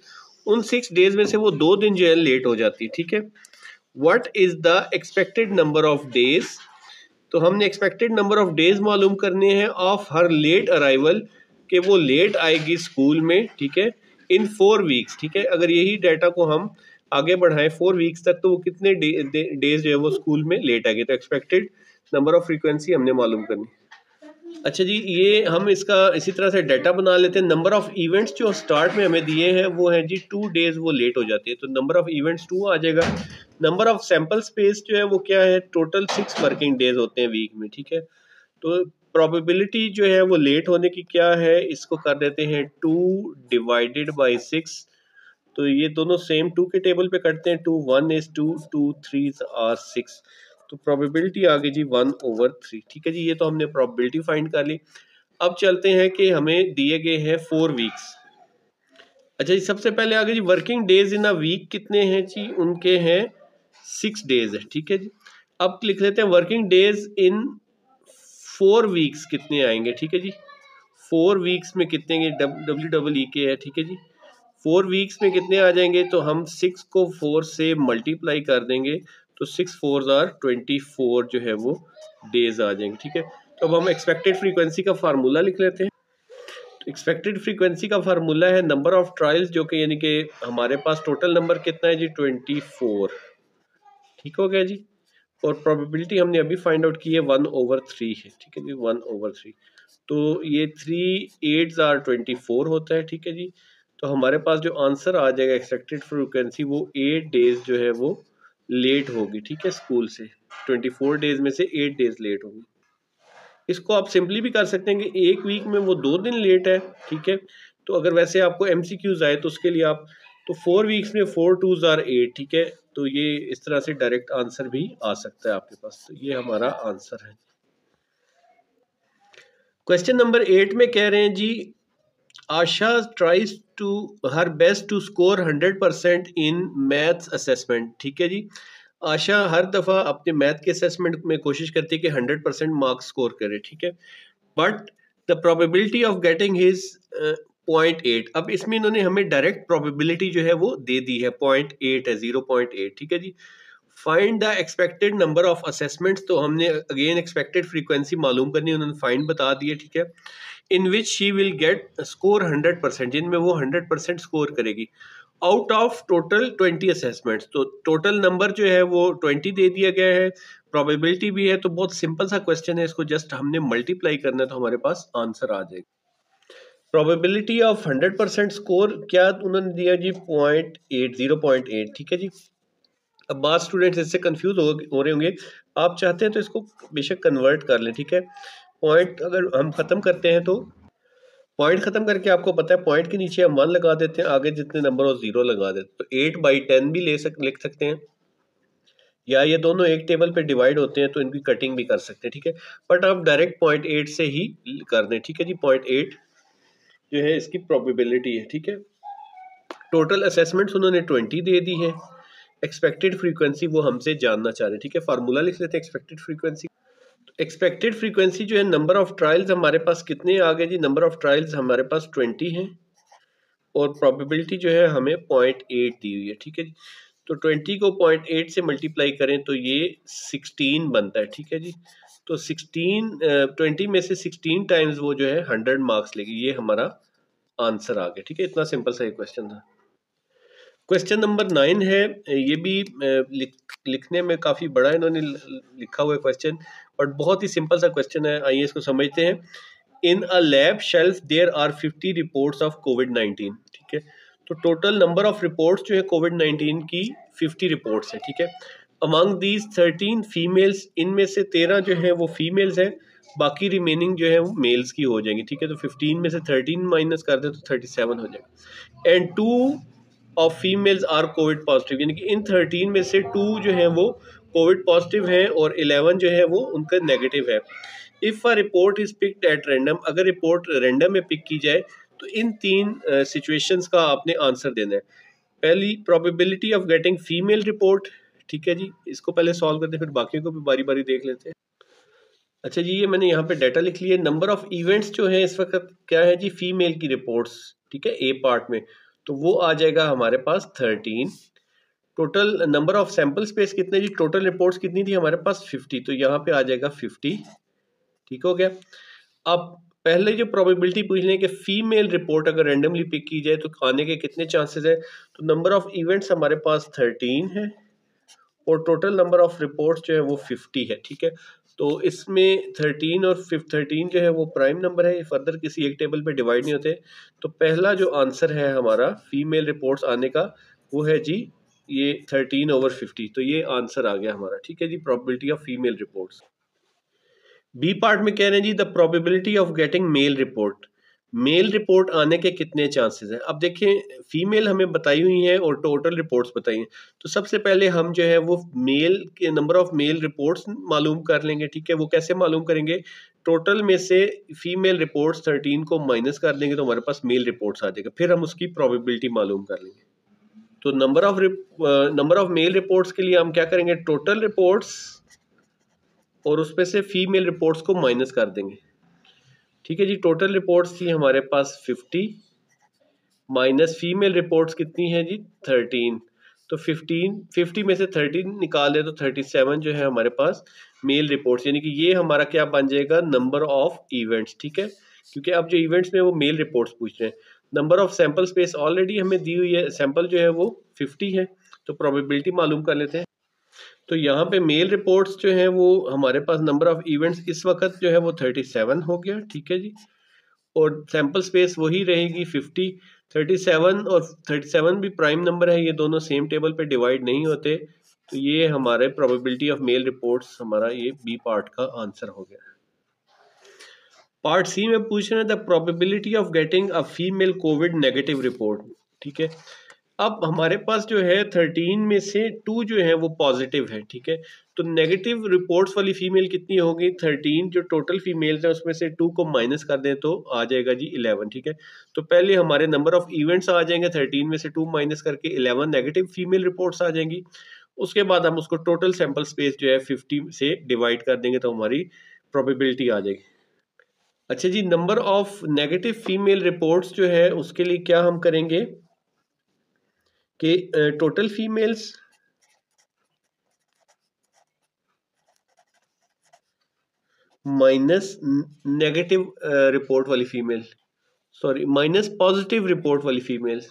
उन 6 डेज में से वो 2 दिन जो है लेट हो जाती है, ठीक है। What is the expected number of days, तो हमने एक्सपेक्टेड नंबर ऑफ डेज मालूम करने हैं ऑफ हर लेट अराइवल, कि वो लेट आएगी स्कूल में, ठीक है, इन 4 वीक्स, ठीक है। अगर यही डाटा को हम आगे बढ़ाएं 4 वीक्स तक, तो वो कितने डेज जो है वो स्कूल में लेट आएगी, तो एक्सपेक्टेड नंबर ऑफ फ्रीक्वेंसी हमने मालूम करनी। अच्छा जी, ये हम इसका इसी तरह से डाटा बना लेते हैं। नंबर ऑफ इवेंट्स जो स्टार्ट में हमें दिए हैं वो है जी 2 days वो लेट हो जाती है, तो नंबर ऑफ इवेंट्स 2 आ जाएगा। नंबर ऑफ सैंपल स्पेस जो है वो क्या है, टोटल 6 वर्किंग डेज होते हैं वीक में, ठीक है। तो प्रोबेबिलिटी जो है वो लेट होने की क्या है, इसको कर देते हैं 2 डिवाइडेड बाई 6, तो ये दोनों सेम 2 के टेबल पे करते हैं, 2 1 is 2 2 3 are 6, तो प्रोबेबिलिटी आ गई जी 1/3, ठीक है जी। ये तो हमने प्रोबेबिलिटी फाइंड कर ली। अब चलते हैं कि हमें दिए गए हैं 4 वीक्स। अच्छा जी, सबसे पहले आगे जी working days in a week कितने हैं जी, उनके हैं 6 डेज है, ठीक है जी। अब लिख लेते हैं वर्किंग डेज इन 4 वीक्स कितने आएंगे, ठीक है जी। 4 वीक्स में कितने WEEK है, ठीक है जी। 4 वीक्स में कितने आ जाएंगे, तो हम 6 को 4 से मल्टीप्लाई कर देंगे, तो 6 4s are 24 जो है वो डेज आ जाएंगे, ठीक है। तो अब हम एक्सपेक्टेड फ्रीक्वेंसी का फार्मूला लिख लेते हैं। तो एक्सपेक्टेड फ्रीक्वेंसी का फार्मूला है नंबर ऑफ ट्रायल्स, जो कि यानी कि हमारे पास टोटल नंबर कितना है जी 24, ठीक हो गया जी। और प्रोबेबिलिटी हमने अभी फाइंड आउट की है 1/3 है, ठीक है जी, 1/3, तो ये 3 8s are 24 होता है, ठीक है जी। तो हमारे पास जो आंसर आ जाएगा एक्सपेक्टेड फ्रीक्वेंसी वो 8 डेज जो है वो लेट होगी, ठीक है, स्कूल से 24 डेज में से 8 डेज लेट होगी। इसको आप सिंपली भी कर सकते हैं कि एक वीक में वो 2 दिन लेट है, ठीक है। तो अगर वैसे आपको MCQs आए तो उसके लिए आप, तो 4 वीक्स में 4 2s are 8, ठीक है। तो ये इस तरह से डायरेक्ट आंसर भी आ सकता है आपके पास, तो ये हमारा आंसर है। क्वेश्चन नंबर 8 में कह रहे हैं जी, Asha tries to her best to score 100% in maths assessment, ठीक है जी। आशा हर दफ़ा अपने मैथ के असेसमेंट में कोशिश करती है कि 100% मार्क्स स्कोर करे, ठीक है। But the probability of getting his 0.8। अब इसमें इन्होंने हमें डायरेक्ट प्रोबेबिलिटी जो है वो दे दी है 0.8 है, 0.8, ठीक है जी। Find the expected number of assessments, तो हमने अगेन एक्सपेक्टेड फ्रीक्वेंसी मालूम करनी है, उन्होंने फाइंड बता दिया, ठीक है। In which she will get score 100%, जिनमें वो 100% स्कोर करेगी आउट ऑफ टोटल 20 असेसमेंट्स। तो टोटल नंबर जो है वो 20 दे दिया गया है, प्रोबेबिलिटी भी है। तो बहुत सिंपल सा क्वेश्चन है, इसको जस्ट हमने मल्टीप्लाई करना है तो हमारे पास आंसर आ जाएगा। प्रोबेबिलिटी ऑफ 100% स्कोर क्या उन्होंने दिया जी 0.8, 0.8, ठीक है जी। अब बात स्टूडेंट्स इससे कंफ्यूज हो रहे होंगे, आप चाहते हैं तो इसको बेशक कन्वर्ट कर लें, ठीक है। पॉइंट अगर हम खत्म करते हैं तो पॉइंट खत्म करके आपको पता है पॉइंट के नीचे हम 1 लगा देते हैं, आगे जितने नंबर हो 0 लगा देते हैं, तो 8/10 भी लिख सकते हैं, या ये दोनों एक टेबल पे डिवाइड होते हैं तो इनकी कटिंग भी कर सकते हैं, ठीक है। बट आप डायरेक्ट 0.8 से ही कर दें, ठीक है जी। 0.8 जो है इसकी प्रोबेबिलिटी है, ठीक है। टोटल असेसमेंट्स उन्होंने 20 दे दी है। एक्सपेक्टेड फ्रीक्वेंसी वो हमसे जानना चाह रहे हैं, ठीक है। फार्मूला लिख लेते हैं एक्सपेक्टेड फ्रीक्वेंसी। एक्सपेक्टेड फ्रीक्वेंसी जो है नंबर ऑफ ट्रायल्स हमारे पास कितने आ गए जी, नंबर ऑफ ट्रायल्स हमारे पास 20 हैं और प्रोबेबिलिटी जो है हमें 0.8 दी हुई है, ठीक है जी। तो 20 को 0.8 से मल्टीप्लाई करें तो ये 16 बनता है, ठीक है जी। तो 20 में से 16 टाइम्स वो जो है 100 मार्क्स लेगी, ये हमारा आंसर आ गया, ठीक है। इतना सिंपल सा ये क्वेश्चन था। क्वेश्चन नंबर 9 है, ये भी लिखने में काफ़ी बड़ा इन्होंने लिखा हुआ है क्वेश्चन, बट बहुत ही सिंपल सा क्वेश्चन है, आइए इसको समझते हैं। In a lab shelf there are 50 reports of कोविड-19, ठीक है। तो टोटल नंबर ऑफ रिपोर्ट्स जो है कोविड-19 की 50 रिपोर्ट्स है, ठीक है। अमंग दीज 13 फीमेल्स, इनमें से 13 जो है वो फीमेल्स हैं, बाकी रिमेनिंग जो है वो मेल्स की हो जाएंगी, ठीक है। तो 15 में से 13 माइनस कर दे तो 37 हो जाएगा। एंड 2 ऑफ फीमेल्स आर कोविड पॉजिटिव, यानी कि इन 13 में से 2 जो है वो कोविड पॉजिटिव हैं और 11 जो है वो उनका नेगेटिव है। If a report is picked at random, अगर रिपोर्ट रैंडम में पिक की जाए तो इन 3 सिचुएशंस का आपने आंसर देना है। पहली probability of getting female report, ठीक है जी। इसको पहले सॉल्व करते हैं फिर बाकियों को भी बारी बारी देख लेते हैं। अच्छा जी, ये मैंने यहाँ पे डाटा लिख लिया। नंबर ऑफ इवेंट्स जो है इस वक्त क्या है जी, फीमेल की रिपोर्ट्स, ठीक है, ए पार्ट में, तो वो आ जाएगा हमारे पास 13। Total number of sample space कितने जी, टोटल रिपोर्ट्स कितनी थी हमारे पास 50, तो यहाँ पे आ जाएगा 50, ठीक हो गया। अब पहले जो प्रोबेबिलिटी पूछ लें कि फीमेल रिपोर्ट अगर रैंडमली पिक की जाए तो आने के कितने चांसेस है, तो नंबर ऑफ इवेंट्स हमारे पास 13 है और टोटल नंबर ऑफ रिपोर्ट्स जो है वो 50 है, ठीक है। तो इसमें 13 और 13 जो है वो प्राइम नंबर है, ये फर्दर किसी एक टेबल पे डिवाइड नहीं होते। तो पहला जो आंसर है हमारा फीमेल रिपोर्ट्स आने का वो है जी ये 13/50, तो ये आंसर आ गया हमारा, ठीक है जी, probability of female reports. B part में कह रहे हैं जी the probability of getting male report, male report आने के कितने चांसेस हैं। अब देखें फीमेल हमें बताई हुई हैं और टोटल रिपोर्ट्स बताई हैं, तो सबसे पहले हम जो है वो मेल के नंबर ऑफ मेल रिपोर्ट्स मालूम कर लेंगे, ठीक है। वो कैसे मालूम करेंगे, टोटल में से फीमेल रिपोर्ट्स 13 को माइनस कर देंगे तो हमारे पास मेल रिपोर्ट्स आ जाएगा, फिर हम उसकी प्रोबेबिलिटी मालूम कर लेंगे। तो नंबर ऑफ मेल रिपोर्ट्स के लिए हम क्या करेंगे, टोटल रिपोर्ट्स और उसमें से फीमेल रिपोर्ट्स को माइनस कर देंगे, ठीक है जी। टोटल रिपोर्ट्स थी हमारे पास 50 माइनस फीमेल रिपोर्ट्स कितनी है जी 13, तो 50 में से 13 निकाल दे तो 37 जो है हमारे पास मेल रिपोर्ट्स, यानी कि ये हमारा क्या बन जाएगा, नंबर ऑफ इवेंट्स, ठीक है। क्योंकि अब जो इवेंट्स में वो मेल रिपोर्ट्स पूछ रहे हैं। Number of sample space already हमें दी हुई है, सैंपल जो है वो 50 है, तो प्रोबेबिलिटी मालूम कर लेते हैं। तो यहाँ पे मेल रिपोर्ट्स जो है वो हमारे पास नंबर ऑफ इवेंट्स इस वक्त जो है वो 37 हो गया, ठीक है जी। और सैंपल स्पेस वही रहेगी 50, 37 और 37 भी प्राइम नंबर है, ये दोनों सेम टेबल पे डिवाइड नहीं होते, तो ये हमारे प्रोबेबिलिटी ऑफ मेल रिपोर्ट्स हमारा ये बी पार्ट का आंसर हो गया। पार्ट सी में पूछ रहे हैं the probability of getting a female Covid negative report, ठीक है। अब हमारे पास जो है 13 में से 2 जो है वो पॉजिटिव है, ठीक है। तो नेगेटिव रिपोर्ट्स वाली फीमेल कितनी होगी, 13 जो टोटल फीमेल्स है उसमें से 2 को माइनस कर दें तो आ जाएगा जी 11, ठीक है। तो पहले हमारे नंबर ऑफ इवेंट्स आ जाएंगे, 13 में से 2 माइनस करके 11 नेगेटिव फीमेल रिपोर्ट्स आ जाएंगी। उसके बाद हम उसको टोटल सैंपल स्पेस जो है 50 से डिवाइड कर देंगे तो हमारी प्रोबेबिलिटी आ जाएगी। अच्छा जी, number of negative female reports जो है उसके लिए क्या हम करेंगे कि total females minus negative report वाली female, sorry minus positive report वाली फीमेल्स।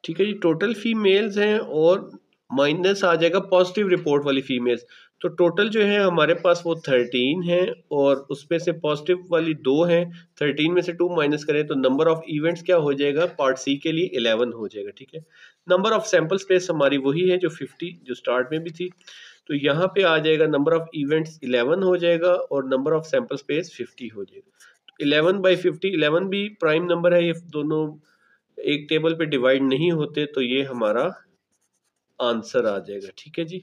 ठीक है जी, टोटल फीमेल्स हैं और माइनस आ जाएगा पॉजिटिव रिपोर्ट वाली फीमेल्स। तो टोटल जो है हमारे पास वो 13 है और उसमें से पॉजिटिव वाली 2 हैं। 13 में से 2 माइनस करें तो नंबर ऑफ इवेंट्स क्या हो जाएगा पार्ट सी के लिए 11 हो जाएगा। ठीक है, नंबर ऑफ सैंपल स्पेस हमारी वही है जो 50 जो स्टार्ट में भी थी। तो यहाँ पे आ जाएगा नंबर ऑफ इवेंट्स 11 हो जाएगा और नंबर ऑफ सैंपल स्पेस 50 हो जाएगा। 11/50, 11 भी प्राइम नंबर है, ये दोनों एक टेबल पे डिवाइड नहीं होते, तो ये हमारा आंसर आ जाएगा। ठीक है जी,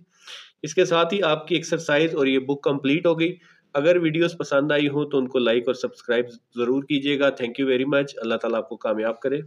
इसके साथ ही आपकी एक्सरसाइज और ये बुक कंप्लीट हो गई। अगर वीडियोस पसंद आई हो तो उनको लाइक और सब्सक्राइब ज़रूर कीजिएगा। Thank you very much. Allah ताला आपको कामयाब करे।